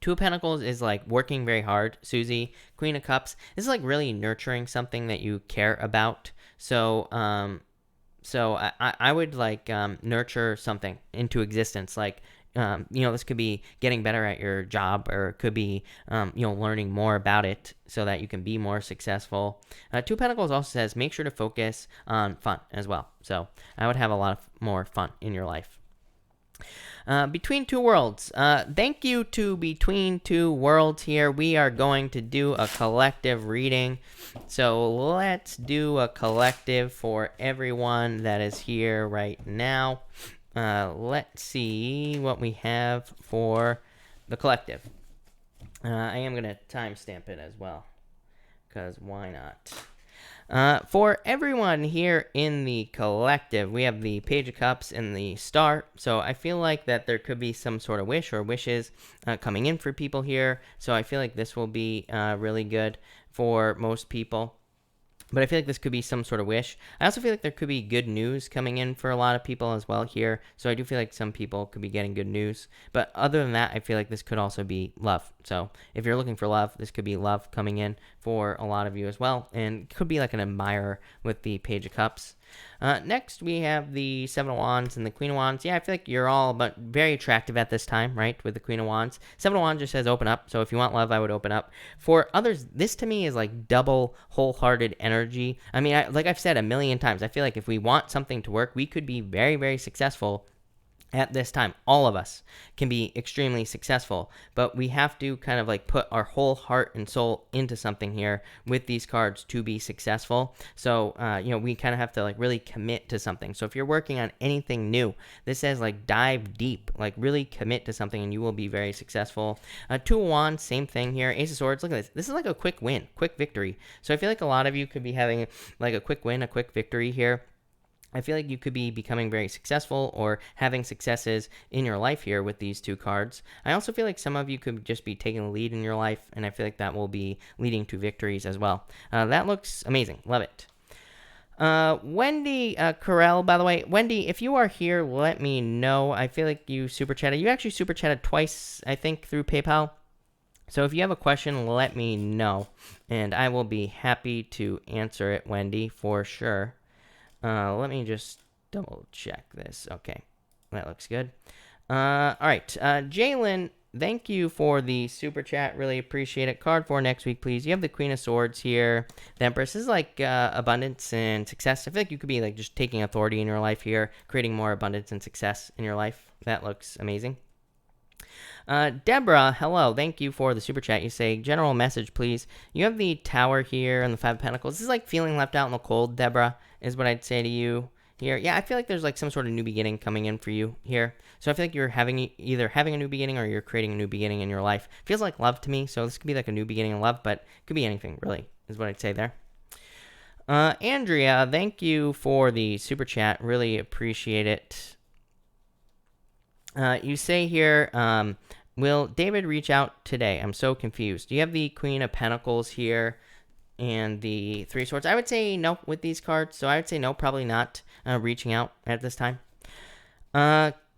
2 of Pentacles is like working very hard, Susie. Queen of Cups, this is like really nurturing something that you care about. So I would like nurture something into existence, like this could be getting better at your job, or it could be, learning more about it so that you can be more successful. 2 of Pentacles also says make sure to focus on fun as well. So I would have a lot more fun in your life. Between Two Worlds. Thank you to Between Two Worlds here. We are going to do a collective reading. So let's do a collective for everyone that is here right now. Let's see what we have for the collective. I am going to timestamp it as well, because why not? For everyone here in the collective, we have the Page of Cups and the Star. So I feel like that there could be some sort of wish or wishes coming in for people here. So I feel like this will be really good for most people. But I feel like this could be some sort of wish. I also feel like there could be good news coming in for a lot of people as well here. So I do feel like some people could be getting good news. But other than that, I feel like this could also be love. So if you're looking for love, this could be love coming in for a lot of you as well. And it could be like an admirer with the Page of Cups. Next, we have the 7 of Wands and the Queen of Wands. Yeah, I feel like you're all but very attractive at this time, right, with the Queen of Wands. 7 of Wands just says open up, so if you want love, I would open up. For others, this to me is like double wholehearted energy. I mean, like I've said a million times, I feel like if we want something to work, we could be very, very successful at this time. All of us can be extremely successful, but we have to kind of like put our whole heart and soul into something here with these cards to be successful. So, we kind of have to like really commit to something. So if you're working on anything new, this says like dive deep, like really commit to something and you will be very successful. 2 of Wands, same thing here. Ace of Swords, look at this. This is like a quick win, quick victory. So I feel like a lot of you could be having like a quick win, a quick victory here. I feel like you could be becoming very successful or having successes in your life here with these 2 cards. I also feel like some of you could just be taking the lead in your life, and I feel like that will be leading to victories as well. That looks amazing. Love it. Wendy Carell, by the way. Wendy, if you are here, let me know. I feel like you super chatted. You actually super chatted twice, I think, through PayPal. So if you have a question, let me know, and I will be happy to answer it, Wendy, for sure. Let me just double check this. Okay. That looks good. All right. Jalen, thank you for the super chat. Really appreciate it. Card for next week, please. You have the Queen of Swords here. The Empress. This is like abundance and success. I feel like you could be like just taking authority in your life here, creating more abundance and success in your life. That looks amazing. Deborah, hello. Thank you for the super chat. You say, general message, please. You have the Tower here and the Five of Pentacles. This is like feeling left out in the cold, Deborah, is what I'd say to you here. Yeah, I feel like there's like some sort of new beginning coming in for you here. So I feel like you're either having a new beginning or you're creating a new beginning in your life. Feels like love to me. So this could be like a new beginning in love, but it could be anything, really, is what I'd say there. Andrea, thank you for the super chat. Really appreciate it. You say here, will David reach out today? I'm so confused. You have the Queen of Pentacles here and the Three of Swords. I would say no with these cards. So I would say no, probably not reaching out at this time.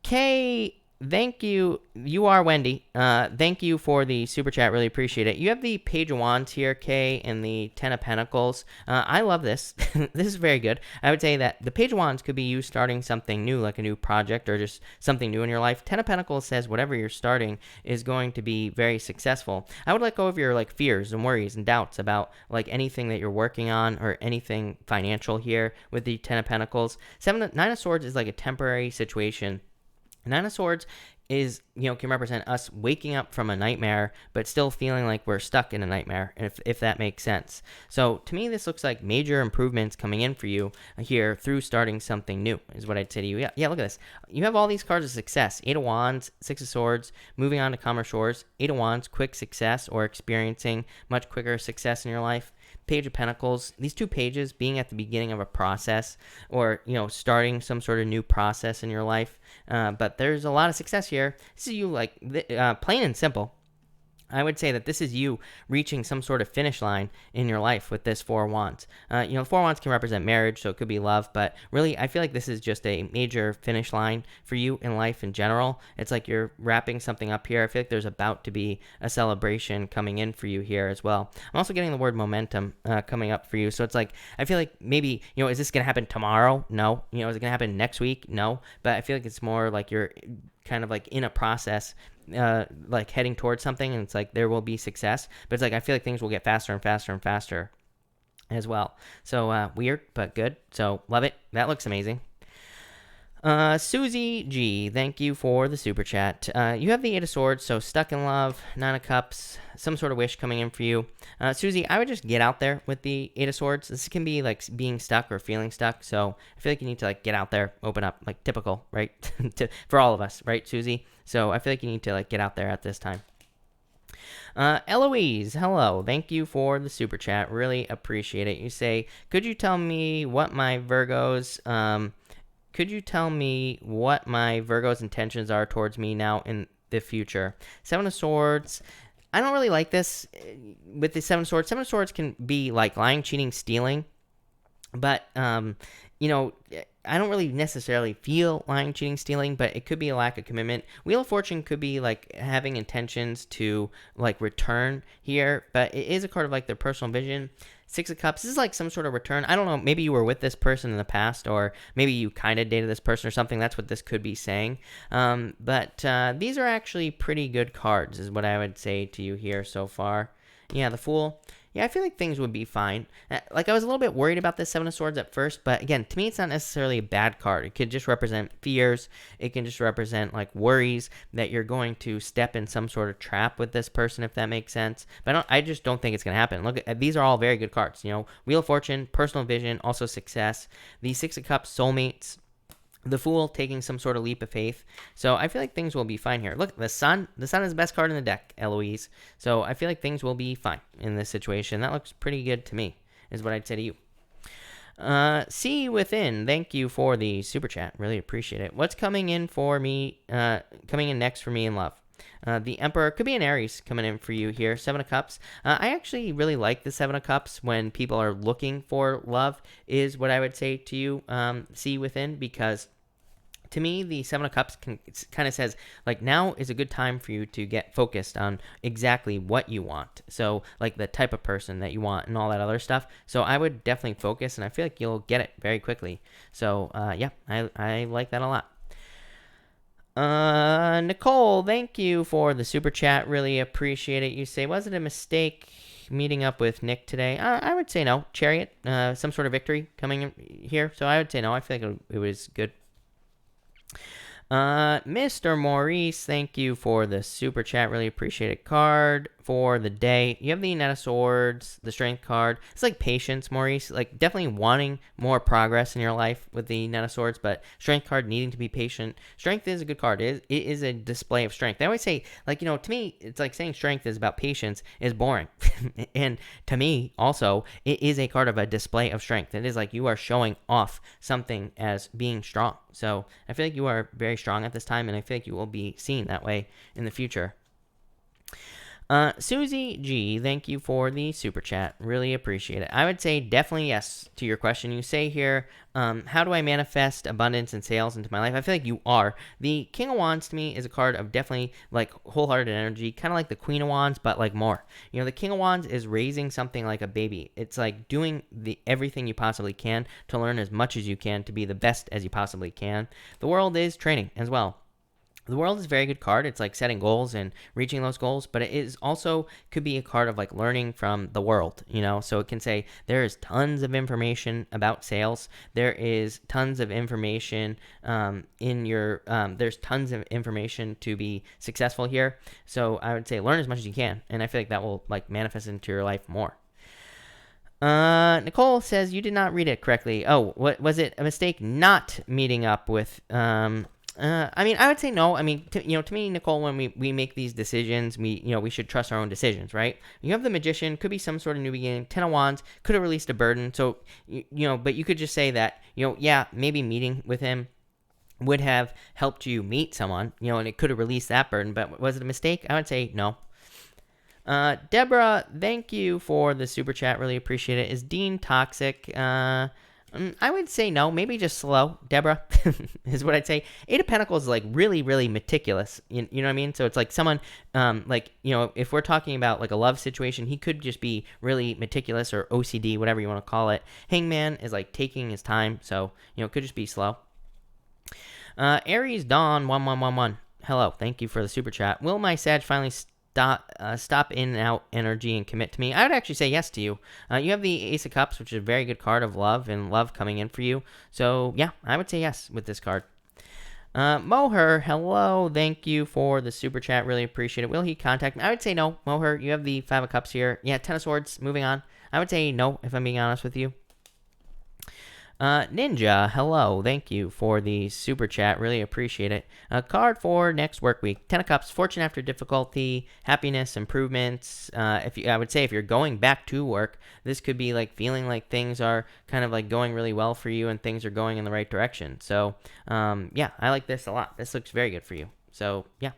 Kay, thank you. You are Wendy. Thank you for the super chat. Really appreciate it. You have the Page of Wands here, Kay, and the Ten of Pentacles. I love this. This is very good. I would say that the Page of Wands could be you starting something new, like a new project or just something new in your life. Ten of Pentacles says whatever you're starting is going to be very successful. I would let go of your like fears and worries and doubts about like anything that you're working on or anything financial here with the Ten of Pentacles. Nine of Swords is like a temporary situation. Nine of Swords is, can represent us waking up from a nightmare, but still feeling like we're stuck in a nightmare, if that makes sense. So to me, this looks like major improvements coming in for you here through starting something new, is what I'd say to you. Yeah, look at this. You have all these cards of success. Eight of Wands, Six of Swords, moving on to calmer shores. Eight of Wands, quick success or experiencing much quicker success in your life. Page of Pentacles, these two pages being at the beginning of a process or, starting some sort of new process in your life. But there's a lot of success here. This is you like plain and simple. I would say that this is you reaching some sort of finish line in your life with this Four of Wands. Four of Wands can represent marriage, so it could be love, but really I feel like this is just a major finish line for you in life in general. It's like you're wrapping something up here. I feel like there's about to be a celebration coming in for you here as well. I'm also getting the word momentum coming up for you, so it's like I feel like maybe, is this going to happen tomorrow? No. Is it going to happen next week? No. But I feel like it's more like you're kind of like in a process, like heading towards something, and it's like there will be success, but it's like I feel like things will get faster and faster and faster as well. So weird but good. So love it. That looks amazing. Susie G, thank you for the super chat. You have the Eight of Swords, so stuck in love. Nine of Cups, some sort of wish coming in for you. Susie, I would just get out there with the Eight of Swords. This can be like being stuck or feeling stuck, so I feel like you need to like get out there, open up, like typical, right? For all of us, right, Susie? So I feel like you need to like get out there at this time. Eloise, hello. Thank you for the super chat. Really appreciate it. You say, could you tell me what my Virgo's intentions are towards me now in the future? Seven of Swords. I don't really like this with the Seven of Swords. Seven of Swords can be like lying, cheating, stealing. But, I don't really necessarily feel lying, cheating, stealing, but it could be a lack of commitment. Wheel of Fortune could be like having intentions to like return here, but it is a card of like their personal vision. Six of Cups, this is like some sort of return. I don't know, maybe you were with this person in the past, or maybe you kind of dated this person or something. That's what this could be saying. But these are actually pretty good cards, is what I would say to you here so far. Yeah, the Fool. Yeah, I feel like things would be fine. Like, I was a little bit worried about this Seven of Swords at first, but again, to me, it's not necessarily a bad card. It could just represent fears. It can just represent, like, worries that you're going to step in some sort of trap with this person, if that makes sense. But I just don't think it's going to happen. Look, these are all very good cards. Wheel of Fortune, Personal Vision, also Success. The Six of Cups, Soulmates. The Fool, taking some sort of leap of faith. So I feel like things will be fine here. Look, the Sun. The Sun is the best card in the deck, Eloise. So I feel like things will be fine in this situation. That looks pretty good to me, is what I'd say to you. See Within, thank you for the super chat. Really appreciate it. What's coming in for me, coming in next for me in love? The Emperor, could be an Aries coming in for you here. Seven of Cups. I actually really like the Seven of Cups when people are looking for love, is what I would say to you, See Within, because to me, the Seven of Cups kind of says, like, now is a good time for you to get focused on exactly what you want. So, like, the type of person that you want and all that other stuff. So I would definitely focus, and I feel like you'll get it very quickly. So, yeah, I like that a lot. Nicole, thank you for the super chat. Really appreciate it. You say, was it a mistake meeting up with Nick today? I would say no. Chariot, some sort of victory coming here. So I would say no. I feel like it was good. Mr. Maurice, thank you for the super chat. Really appreciate it. Card for the day. You have the Knight of Swords, the Strength card. It's like patience, Maurice. Like definitely wanting more progress in your life with the Knight of Swords, but Strength card needing to be patient. Strength is a good card. It is a display of strength. I always say, like, to me, it's like saying strength is about patience is boring. And to me, also, it is a card of a display of strength. It is like you are showing off something as being strong. So I feel like you are very strong at this time, and I feel like you will be seen that way in the future. Susie G, thank you for the super chat. Really appreciate it. I would say definitely yes to your question. You say here, how do I manifest abundance and sales into my life? I feel like you are. The King of Wands to me is a card of definitely like wholehearted energy, kind of like the Queen of Wands, but like more. The King of Wands is raising something like a baby. It's like doing everything you possibly can to learn as much as you can to be the best as you possibly can. The World is training as well. The World is a very good card. It's like setting goals and reaching those goals, but it is also could be a card of like learning from the world, so it can say there is tons of information about sales. There is tons of information there's tons of information to be successful here. So I would say learn as much as you can. And I feel like that will like manifest into your life more. Nicole says you did not read it correctly. Oh, what was it a mistake not meeting up with, I would say no. To me, Nicole, when we make these decisions, we should trust our own decisions, right? You have the Magician, could be some sort of new beginning. 10 of Wands could have released a burden. So, but you could just say that, yeah, maybe meeting with him would have helped you meet someone, and it could have released that burden. But was it a mistake? I would say no. Deborah, thank you for the super chat. Really appreciate it. Is Dean toxic? I would say no, maybe just slow. Deborah is what I'd say. Eight of Pentacles is like really, really meticulous. You know what I mean? So it's like someone, if we're talking about like a love situation, he could just be really meticulous or OCD, whatever you want to call it. Hangman is like taking his time. So, it could just be slow. Aries Dawn 1111. Hello. Thank you for the super chat. Will my Sag finally stop in and out energy and commit to me? I would actually say yes to you. You have the Ace of Cups, which is a very good card of love and love coming in for you. So yeah, I would say yes with this card. Moher, hello. Thank you for the super chat. Really appreciate it. Will he contact me? I would say no. Moher, you have the Five of Cups here. Yeah, Ten of Swords. Moving on. I would say no if I'm being honest with you. Ninja, hello. Thank you for the super chat. Really appreciate it. A card for next work week. 10 of Cups, fortune after difficulty, happiness, improvements. I would say if you're going back to work, this could be like feeling like things are kind of like going really well for you and things are going in the right direction. So, yeah, I like this a lot. This looks very good for you. So, yeah.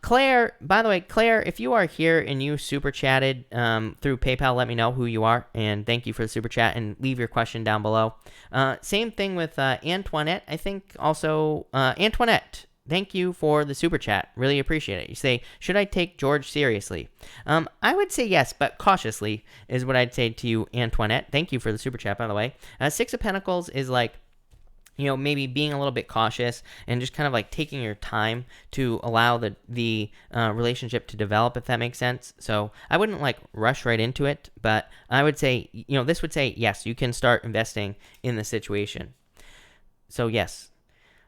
Claire, by the way, Claire, if you are here and you super chatted through PayPal, let me know who you are, and thank you for the super chat, and leave your question down below. Same thing with Antoinette, I think also. Antoinette, thank you for the super chat. Really appreciate it. You say, should I take George seriously? I would say yes, but cautiously is what I'd say to you, Antoinette. Thank you for the super chat, by the way. Six of Pentacles is like, maybe being a little bit cautious and just kind of like taking your time to allow the relationship to develop, if that makes sense. So I wouldn't like rush right into it, but I would say, this would say, yes, you can start investing in the situation. So yes.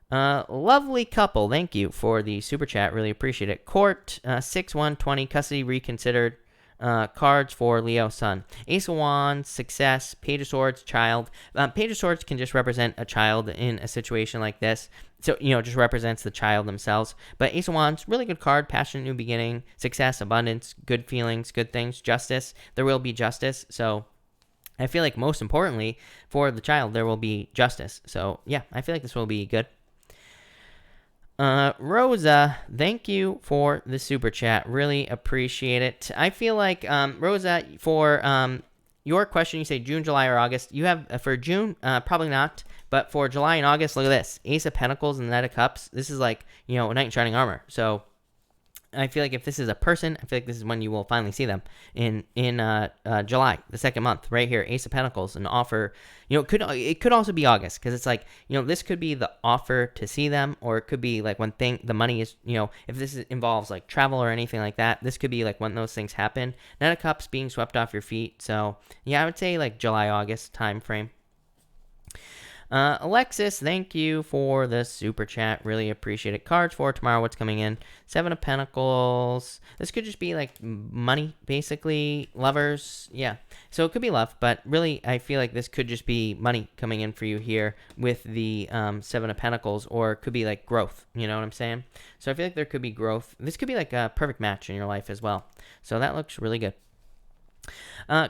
Lovely couple. Thank you for the super chat. Really appreciate it. Court, 6/1/20, custody reconsidered. Cards for Leo Sun. Ace of Wands, success. Page of Swords, child. Page of Swords can just represent a child in a situation like this. So, just represents the child themselves. But Ace of Wands, really good card. Passionate new beginning. Success, abundance, good feelings, good things. Justice. There will be justice. So, I feel like most importantly, for the child, there will be justice. So, yeah, I feel like this will be good. Rosa, thank you for the super chat. Really appreciate it. I feel like, Rosa, for your question, you say June, July, or August. You have, for June, probably not. But for July and August, look at this. Ace of Pentacles and Knight of Cups. This is like, a knight in shining armor. So, I feel like if this is a person, I feel like this is when you will finally see them in July, the second month, right here, Ace of Pentacles, an offer. It could also be August, because it's like, this could be the offer to see them, or it could be like when the money is, if this involves like travel or anything like that, this could be like when those things happen. Nine of Cups being swept off your feet, so yeah, I would say like July, August time frame. Alexis, thank you for the super chat. Really appreciate it. Cards for tomorrow. What's coming in? Seven of Pentacles. This could just be like money, basically. Lovers. Yeah. So it could be love, but really, I feel like this could just be money coming in for you here with the Seven of Pentacles, or it could be like growth. You know what I'm saying? So I feel like there could be growth. This could be like a perfect match in your life as well. So that looks really good.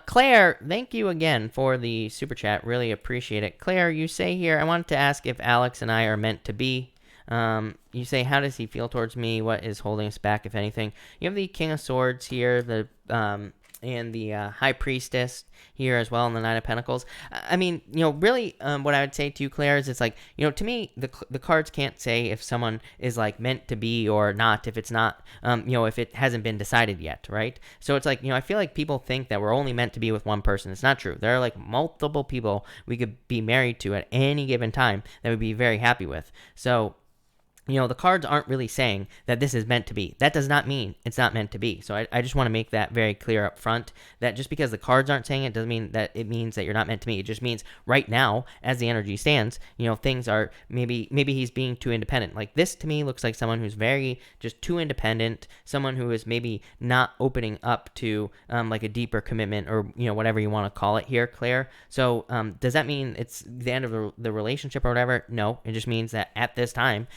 Claire, thank you again for the super chat. Really appreciate it. Claire, you say here, I wanted to ask if Alex and I are meant to be. You say, how does he feel towards me? What is holding us back, if anything? You have the King of Swords here, and the High Priestess here as well, and the Nine of Pentacles. I mean, really, what I would say to you, Claire, is it's like, to me, the cards can't say if someone is like meant to be or not, if it's not, if it hasn't been decided yet, right? So it's like, I feel like people think that we're only meant to be with one person. It's not true. There are like multiple people we could be married to at any given time that we'd be very happy with. So, the cards aren't really saying that this is meant to be. That does not mean it's not meant to be. So I just want to make that very clear up front, that just because the cards aren't saying it doesn't mean that it means that you're not meant to be. It just means right now, as the energy stands, things are maybe he's being too independent. Like this to me looks like someone who's very just too independent, someone who is maybe not opening up to like a deeper commitment, or whatever you want to call it here, Claire. So does that mean it's the end of the relationship or whatever? No, it just means that at this time,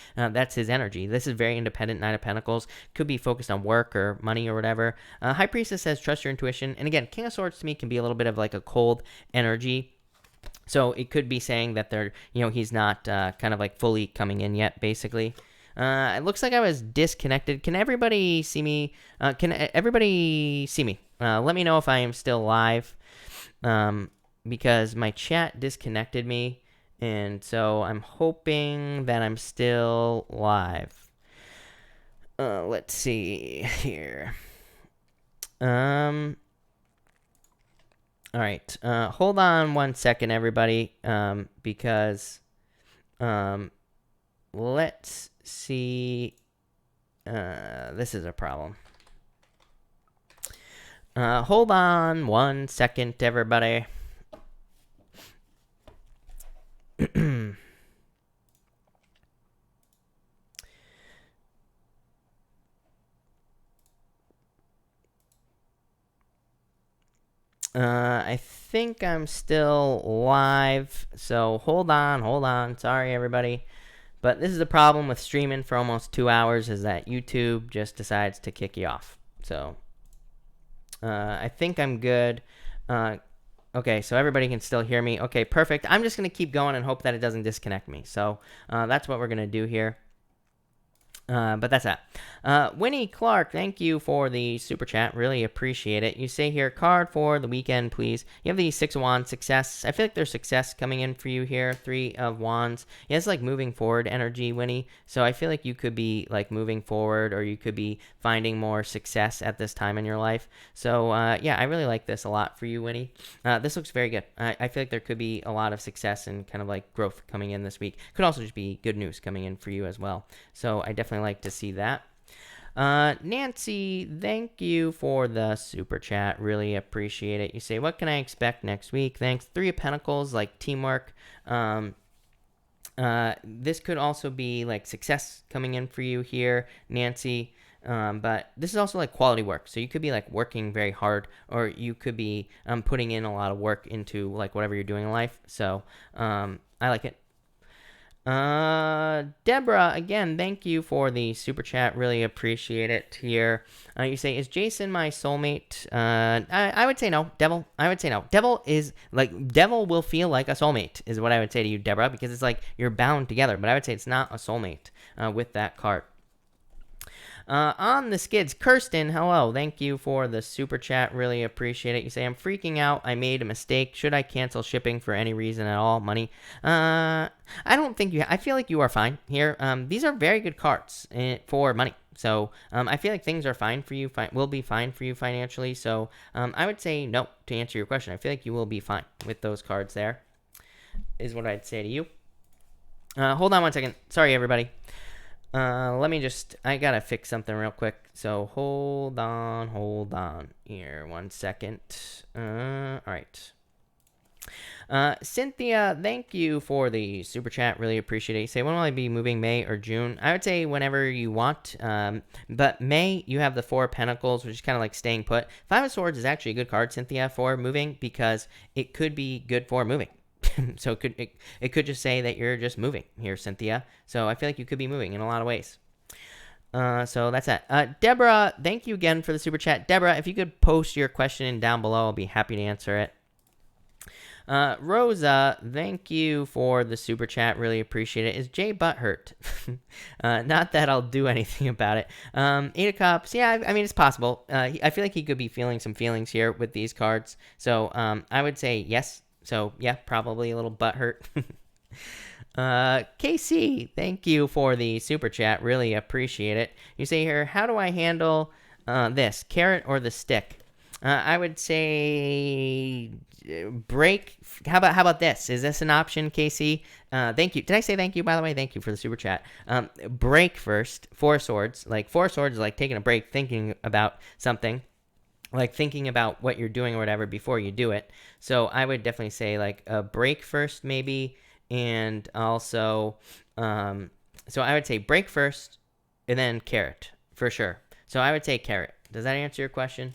that's his energy. This is very independent. Nine of Pentacles could be focused on work or money or whatever. High Priestess says trust your intuition. And again, King of Swords to me can be a little bit of like a cold energy. So it could be saying that they're, he's not kind of like fully coming in yet, basically. It looks like I was disconnected. Can everybody see me? Let me know if I am still live, because my chat disconnected me. And so I'm hoping that I'm still live. Let's see here. All right. Hold on one second, everybody. Because let's see. This is a problem. Hold on one second, everybody. I think I'm still live, so hold on. Sorry, everybody. But this is the problem with streaming for almost 2 hours, is that YouTube just decides to kick you off. So I think I'm good. Okay, so everybody can still hear me. Okay, perfect. I'm just going to keep going and hope that it doesn't disconnect me. So that's what we're going to do here. But that's that. Winnie Clark, thank you for the super chat. Really appreciate it. You say here, card for the weekend, please. You have the Six of Wands, success. I feel like there's success coming in for you here. Three of Wands. Yeah, it's like moving forward energy, Winnie. So I feel like you could be like moving forward, or you could be finding more success at this time in your life. So yeah, I really like this a lot for you, Winnie. This looks very good. I feel like there could be a lot of success and kind of like growth coming in this week. Could also just be good news coming in for you as well. So I definitely like to see that. Nancy, thank you for the super chat. Really appreciate it. You say, what can I expect next week? Thanks. Three of Pentacles, like teamwork. This could also be like success coming in for you here, Nancy. But this is also like quality work. So you could be like working very hard, or you could be putting in a lot of work into like whatever you're doing in life. So I like it. Deborah, again, thank you for the super chat. Really appreciate it here. You say, is Jason my soulmate? I would say no. Devil, I would say no. Devil will feel like a soulmate, is what I would say to you, Deborah, because it's like you're bound together. But I would say it's not a soulmate with that card. On the skids, Kirsten, hello. Thank you for the super chat. Really appreciate it. You say, I'm freaking out. I made a mistake. Should I cancel shipping for any reason at all? Money? I don't think I feel like you are fine here. These are very good cards for money. So I feel like things are fine for you, will be fine for you financially. So I would say no to answer your question. I feel like you will be fine with those cards there, is what I'd say to you. Hold on one second. Sorry, everybody. Let me just, I gotta fix something real quick. So hold on here 1 second. All right. Cynthia, thank you for the super chat. Really appreciate it. You say, when will I be moving, May or June? I would say whenever you want. But May, you have the 4 of Pentacles, which is kind of like staying put. 5 of Swords is actually a good card, Cynthia, for moving because it could be good for moving. So it could just say that you're just moving here, Cynthia. So I feel like you could be moving in a lot of ways. So that's that. Deborah, thank you again for the super chat. Deborah, if you could post your question down below, I'll be happy to answer it. Rosa, thank you for the super chat. Really appreciate it. Is Jay butthurt? Not that I'll do anything about it. 8 of Cups. Yeah, I mean, it's possible. I feel like he could be feeling some feelings here with these cards. So I would say yes. So yeah, probably a little butthurt. KC, thank you for the super chat. Really appreciate it. You say here, how do I handle this, carrot or the stick? I would say break. How about this? Is this an option, Casey? Thank you. Did I say thank you, by the way? Thank you for the super chat. Break first. 4 swords. Like 4 swords is like taking a break, thinking about something, like thinking about what you're doing or whatever before you do it. So I would definitely say like a break first, maybe, and also, so I would say break first, and then carrot for sure. So I would say carrot. Does that answer your question?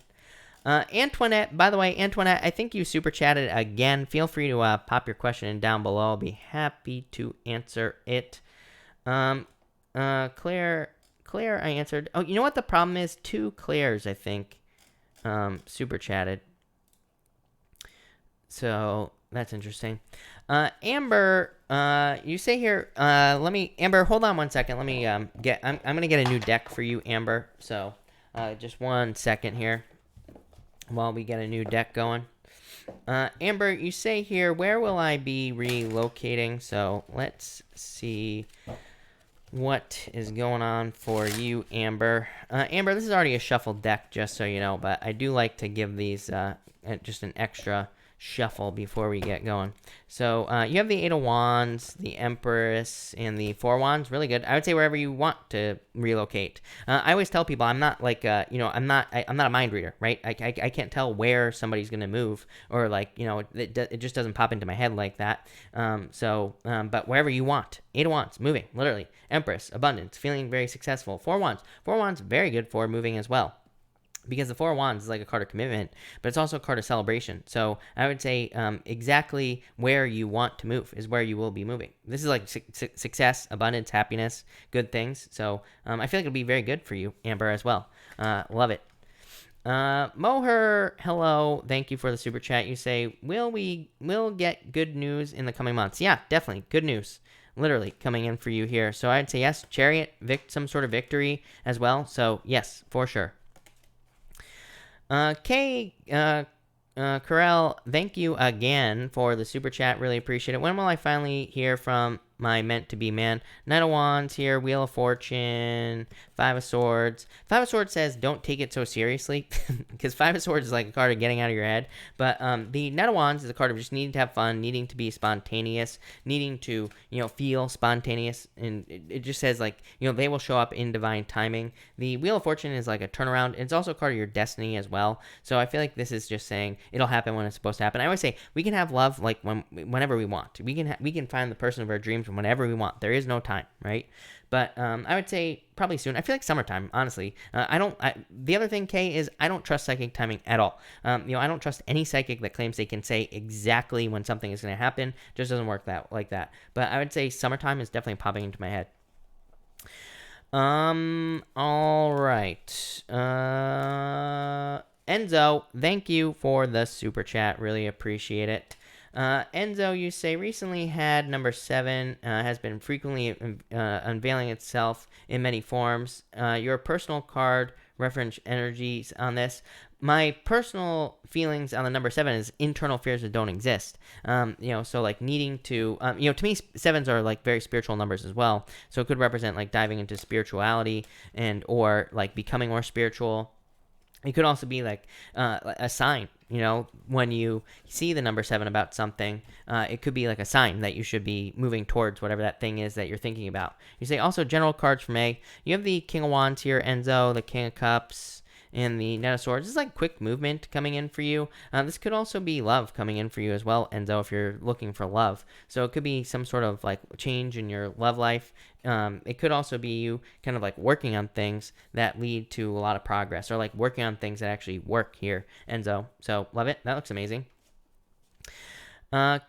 Antoinette, by the way, Antoinette, I think you super chatted again. Feel free to pop your question down below. I'll be happy to answer it. Claire, I answered. Oh, you know what the problem is? 2 Claires, I think, super chatted. So that's interesting. Amber, you say here, Amber, hold on 1 second. Let me, I'm going to get a new deck for you, Amber. So, just 1 second here while we get a new deck going. Amber, you say here, where will I be relocating? So let's see what is going on for you, Amber. Amber, this is already a shuffled deck, just so you know, but I do like to give these just an extra shuffle before we get going. So you have the 8 of Wands, the Empress, and the 4 Wands. Really good. I would say wherever you want to relocate. I always tell people I'm not like I'm not a mind reader, right? I can't tell where somebody's gonna move, or like it just doesn't pop into my head like that. But wherever you want. 8 of Wands, moving, literally. Empress, abundance, feeling very successful. 4 Wands, very good for moving as well. Because the 4 of Wands is like a card of commitment, but it's also a card of celebration. So I would say exactly where you want to move is where you will be moving. This is like success, abundance, happiness, good things. So I feel like it'll be very good for you, Amber, as well. Love it. Moher, hello. Thank you for the super chat. You say, we'll get good news in the coming months. Yeah, definitely. Good news. Literally coming in for you here. So I'd say yes. Chariot, some sort of victory as well. So yes, for sure. Carell, thank you again for the super chat. Really appreciate it. When will I finally hear from my meant-to-be man? 9 of Wands here, Wheel of Fortune, 5 of Swords. 5 of Swords says don't take it so seriously, because 5 of Swords is like a card of getting out of your head. But the 9 of Wands is a card of just needing to have fun, needing to be spontaneous, needing to, feel spontaneous. And it just says, like, they will show up in divine timing. The Wheel of Fortune is like a turnaround. It's also a card of your destiny as well. So I feel like this is just saying it'll happen when it's supposed to happen. I always say we can have love like whenever we want. We can find the person of our dreams whenever we want. There is no time, right? But I would say probably soon. I feel like summertime, honestly. The other thing, Kay, is I don't trust psychic timing at all. I don't trust any psychic that claims they can say exactly when something is going to happen. Just doesn't work like that. But I would say summertime is definitely popping into my head. All right. Enzo, thank you for the super chat. Really appreciate it. Enzo, you say recently had number 7 has been frequently unveiling itself in many forms. Your personal card reference energies on this. my personal feelings on the number 7 is internal fears that don't exist. So like needing to, to me, 7s are like very spiritual numbers as well. So it could represent like diving into spirituality or like becoming more spiritual. It could also be like a sign, when you see the number 7 about something, it could be like a sign that you should be moving towards whatever that thing is that you're thinking about. You say also general cards for May. You have the King of Wands here, Enzo, the King of Cups, and the Knight of Swords. This is like quick movement coming in for you. This could also be love coming in for you as well, Enzo, if you're looking for love. So it could be some sort of like change in your love life. It could also be you kind of like working on things that lead to a lot of progress, or like working on things that actually work here, Enzo. So love it. That looks amazing.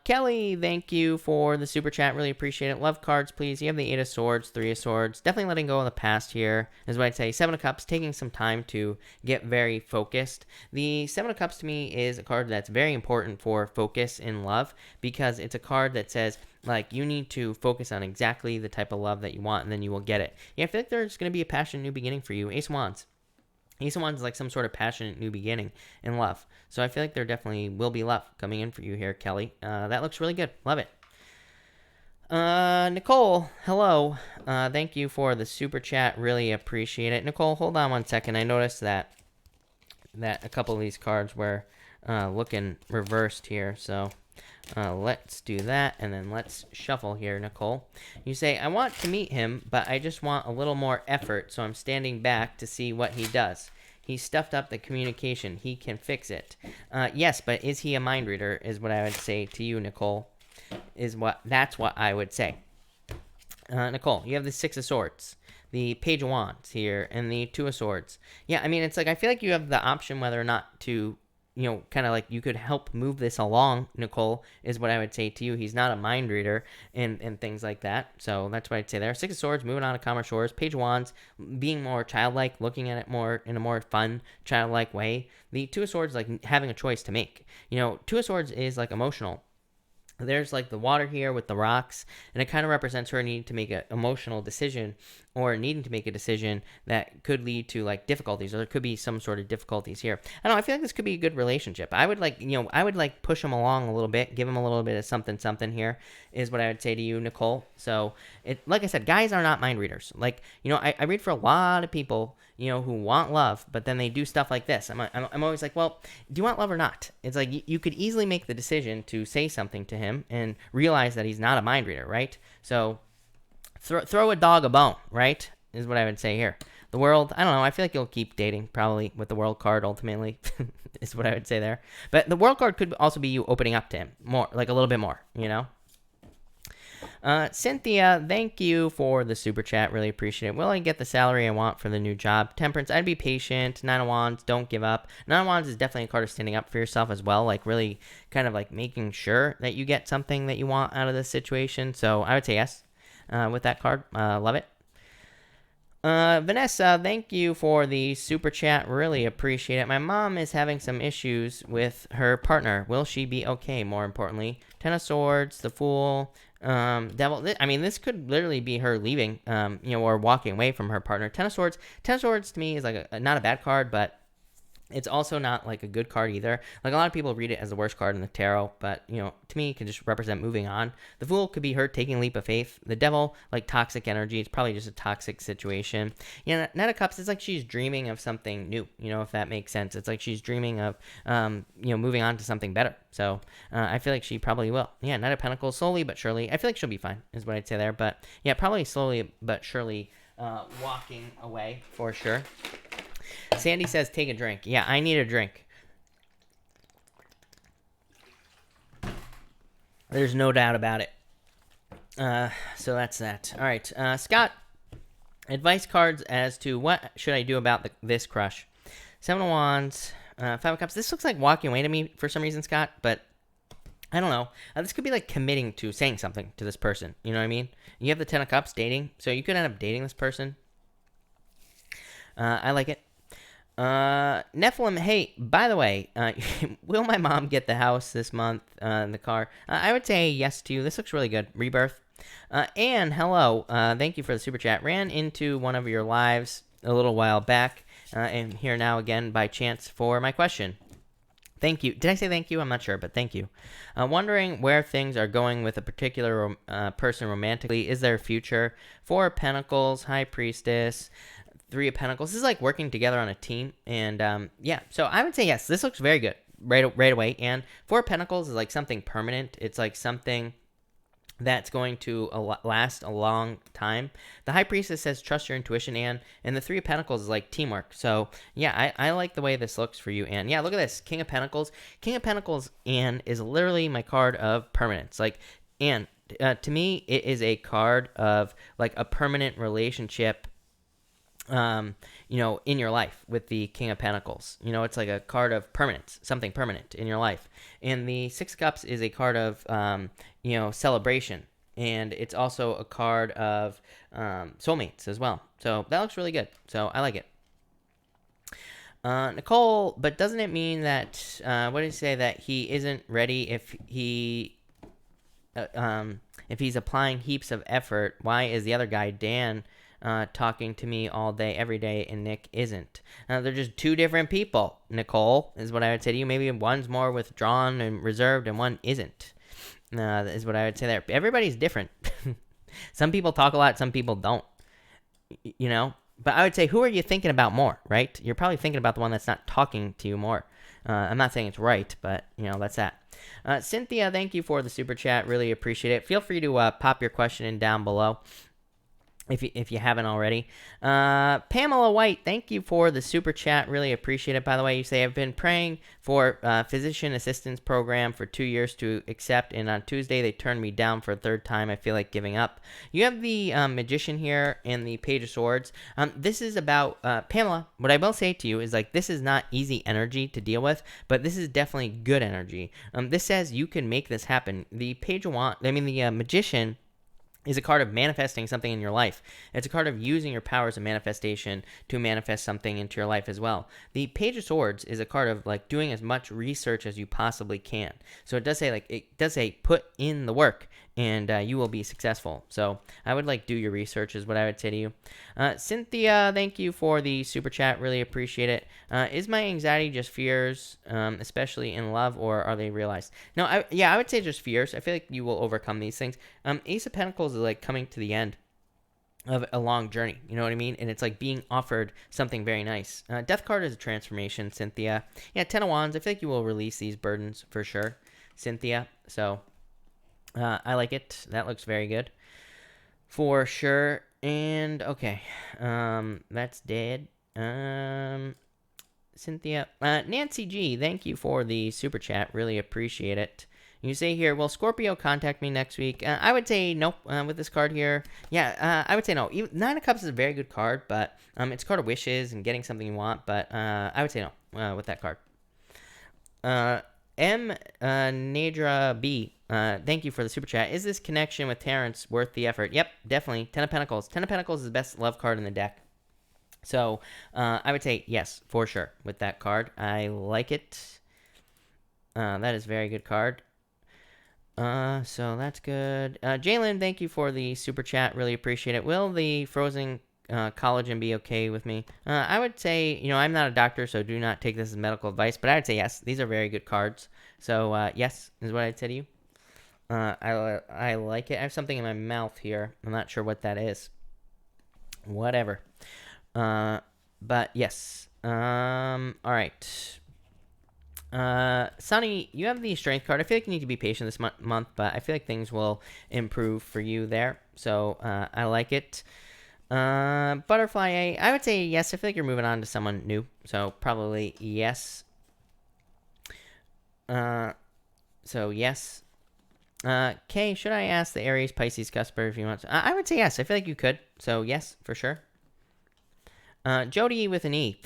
Kelly, thank you for the super chat. Really appreciate it. Love cards, please. You have the 8 of Swords, 3 of Swords. Definitely letting go of the past here is what I'd say. 7 of Cups, taking some time to get very focused. The 7 of Cups to me is a card that's very important for focus in love, because it's a card that says, like, you need to focus on exactly the type of love that you want, and then you will get it. Yeah, I feel like there's going to be a passionate new beginning for you. Ace of Wands. Ace of Wands is like some sort of passionate new beginning in love. So I feel like there definitely will be love coming in for you here, Kelly. That looks really good. Love it. Nicole, hello. Thank you for the super chat. Really appreciate it. Nicole, hold on one second. I noticed that a couple of these cards were looking reversed here. So let's do that, and then let's shuffle here, Nicole. You say, I want to meet him, but I just want a little more effort, so I'm standing back to see what he does. He stuffed up the communication. He can fix it. Yes, but is he a mind reader, is what I would say to you, Nicole. That's what I would say. Nicole, you have the 6 of Swords, the Page of Wands here, and the 2 of Swords. Yeah, I mean, it's like, I feel like you have the option whether or not to, kind of like you could help move this along, Nicole, is what I would say to you. He's not a mind reader and things like that. So that's what I'd say there. 6 of Swords, moving on to calmer shores. Page of Wands, being more childlike, looking at it more in a more fun, childlike way. The 2 of Swords, like having a choice to make. 2 of Swords is like emotional. There's like the water here with the rocks, and it kind of represents her needing to make an emotional decision, or needing to make a decision that could lead to like difficulties, or there could be some sort of difficulties here. I don't know, I feel like this could be a good relationship. I would like push him along a little bit, give him a little bit of something here, is what I would say to you, Nicole. So like I said, guys are not mind readers. Like, I read for a lot of people, who want love, but then they do stuff like this. I'm always like, well, do you want love or not? It's like you could easily make the decision to say something to him and realize that he's not a mind reader, right? So throw a dog a bone, right? Is what I would say here. The World, I don't know. I feel like you'll keep dating probably with the World card ultimately, is what I would say there. But the World card could also be you opening up to him more, like a little bit more, Cynthia, thank you for the super chat. Really appreciate it. Will I get the salary I want for the new job? Temperance, I'd be patient. 9 of Wands, don't give up. 9 of Wands is definitely a card of standing up for yourself as well, like really kind of like making sure that you get something that you want out of this situation. So I would say yes with that card. Love it. Vanessa, thank you for the super chat. Really appreciate it. My mom is having some issues with her partner. Will she be okay? More importantly, 10 of Swords, the Fool, Devil. I mean, this could literally be her leaving, or walking away from her partner. 10 of Swords. 10 of Swords to me is like not a bad card, but it's also not like a good card either. Like a lot of people read it as the worst card in the tarot, but to me it can just represent moving on. The Fool could be her taking a leap of faith. The Devil, like toxic energy. It's probably just a toxic situation. Knight of Cups, it's like she's dreaming of something new, if that makes sense. It's like she's dreaming of moving on to something better. So I feel like she probably will. Yeah, Knight of Pentacles, slowly but surely. I feel like she'll be fine, is what I'd say there. But yeah, probably slowly but surely walking away for sure. Sandy says, take a drink. Yeah, I need a drink. There's no doubt about it. So that's that. All right. Scott, advice cards as to what should I do about this crush. 7 of Wands, 5 of Cups. This looks like walking away to me for some reason, Scott, but I don't know. This could be like committing to saying something to this person. You know what I mean? You have the 10 of Cups, dating. So you could end up dating this person. I like it. Nephilim, hey, by the way, will my mom get the house this month, in the car? I would say yes to you. This looks really good. Rebirth. Anne, hello. Thank you for the super chat. Ran into one of your lives a little while back. and here now again by chance for my question. Thank you. Did I say thank you? I'm not sure, but thank you. Wondering where things are going with a particular person romantically. Is there a future? Four of Pentacles, High Priestess, Three of Pentacles. This is like working together on a team. And yeah, so I would say yes. This looks very good right away. And Four of Pentacles is like something permanent. It's like something that's going to last a long time. The High Priestess says trust your intuition, Anne, and the Three of Pentacles is like teamwork. So yeah, I like the way this looks for you, Anne. Yeah, look at this, King of Pentacles. King of Pentacles, Anne, is literally my card of permanence. Like, Anne, to me, it is a card of like a permanent relationship, you know, in your life with the King of Pentacles. You know, it's like a card of permanence, something permanent in your life. And the Six of Cups is a card of, you know, celebration. And it's also a card of soulmates as well. So that looks really good. So I like it. Nicole, but doesn't it mean that, what did he say, that he isn't ready if he's applying heaps of effort? Why is the other guy, Dan, talking to me all day, every day, and Nick isn't? They're just two different people, Nicole, is what I would say to you. Maybe one's more withdrawn and reserved, and one isn't, is what I would say there. Everybody's different. Some people talk a lot, some people don't, you know? But I would say, who are you thinking about more, right? You're probably thinking about the one that's not talking to you more. I'm not saying it's right, but, you know, that's that. Cynthia, thank you for the super chat. Really appreciate it. Feel free to pop your question in down below if you haven't already. Pamela White, thank you for the super chat. Really appreciate it. By the way, you say, I've been praying for physician assistance program for 2 years to accept, and on Tuesday they turned me down for a third time. I feel like giving up. You have the Magician here and the Page of Swords. This is about, Pamela, what I will say to you is, like, this is not easy energy to deal with, but this is definitely good energy. This says you can make this happen. The the Magician is a card of manifesting something in your life. It's a card of using your powers of manifestation to manifest something into your life as well. The Page of Swords is a card of like doing as much research as you possibly can. So it does say put in the work and you will be successful. So I would like do your research is what I would say to you. Cynthia, thank you for the super chat. Really appreciate it. Is my anxiety just fears, especially in love, or are they realized? No, I would say just fears. I feel like you will overcome these things. Ace of Pentacles is like coming to the end of a long journey, you know what I mean? And it's like being offered something very nice. Death card is a transformation, Cynthia. Yeah, Ten of Wands, I feel like you will release these burdens for sure, Cynthia. So I like it. That looks very good for sure. And okay, that's dead. Cynthia, Nancy G, thank you for the super chat. Really appreciate it. You say here, will Scorpio contact me next week? I would say no with this card here. Yeah, I would say no. Nine of Cups is a very good card, but it's a card of wishes and getting something you want. But I would say no with that card. Nadra B, thank you for the super chat. Is this connection with Terrence worth the effort? Yep, definitely. Ten of Pentacles. Ten of Pentacles is the best love card in the deck. So I would say yes, for sure, with that card. I like it. That is a very good card. So that's good. Jalen, thank you for the super chat. Really appreciate it. Will the frozen collagen be okay with me? I would say, you know, I'm not a doctor, so do not take this as medical advice, but I would say yes. These are very good cards. So yes, is what I'd say to you. I like it. I have something in my mouth here. I'm not sure what that is. Whatever. But yes. All right. Sonny, you have the Strength card. I feel like you need to be patient this month, but I feel like things will improve for you there. So I like it. Butterfly, I would say yes. I feel like you're moving on to someone new, so probably yes. So yes. Kay, should I ask the Aries, Pisces, Cusper if you want to? I would say yes. I feel like you could. So yes, for sure. Jody with an E.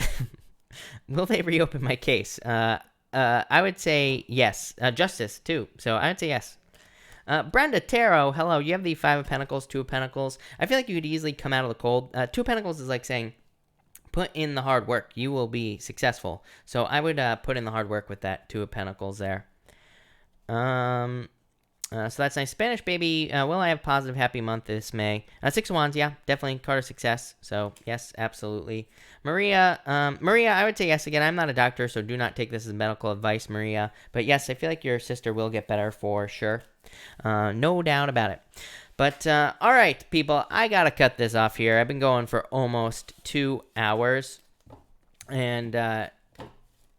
Will they reopen my case? I would say yes. Justice, too. So I would say yes. Brenda Tarot, hello. You have the Five of Pentacles, Two of Pentacles. I feel like you could easily come out of the cold. Two of Pentacles is like saying, put in the hard work. You will be successful. So I would put in the hard work with that Two of Pentacles there. So that's nice. Spanish baby, will I have positive happy month this May? Six of Wands, yeah, definitely card of success. So yes, absolutely. Maria, Maria, I would say yes again. I'm not a doctor, so do not take this as medical advice, Maria. But yes, I feel like your sister will get better for sure. No doubt about it. But all right, people, I gotta cut this off here. I've been going for almost 2 hours, and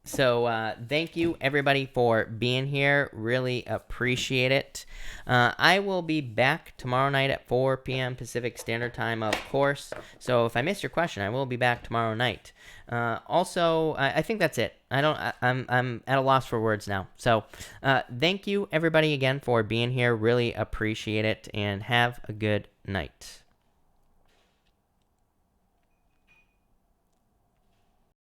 so thank you everybody for being here. Really appreciate it. I will be back tomorrow night at 4 p.m. Pacific Standard Time, of course. So if I missed your question, I will be back tomorrow night. Also, I think that's it. I'm at a loss for words now. So thank you everybody again for being here. Really appreciate it, and have a good night.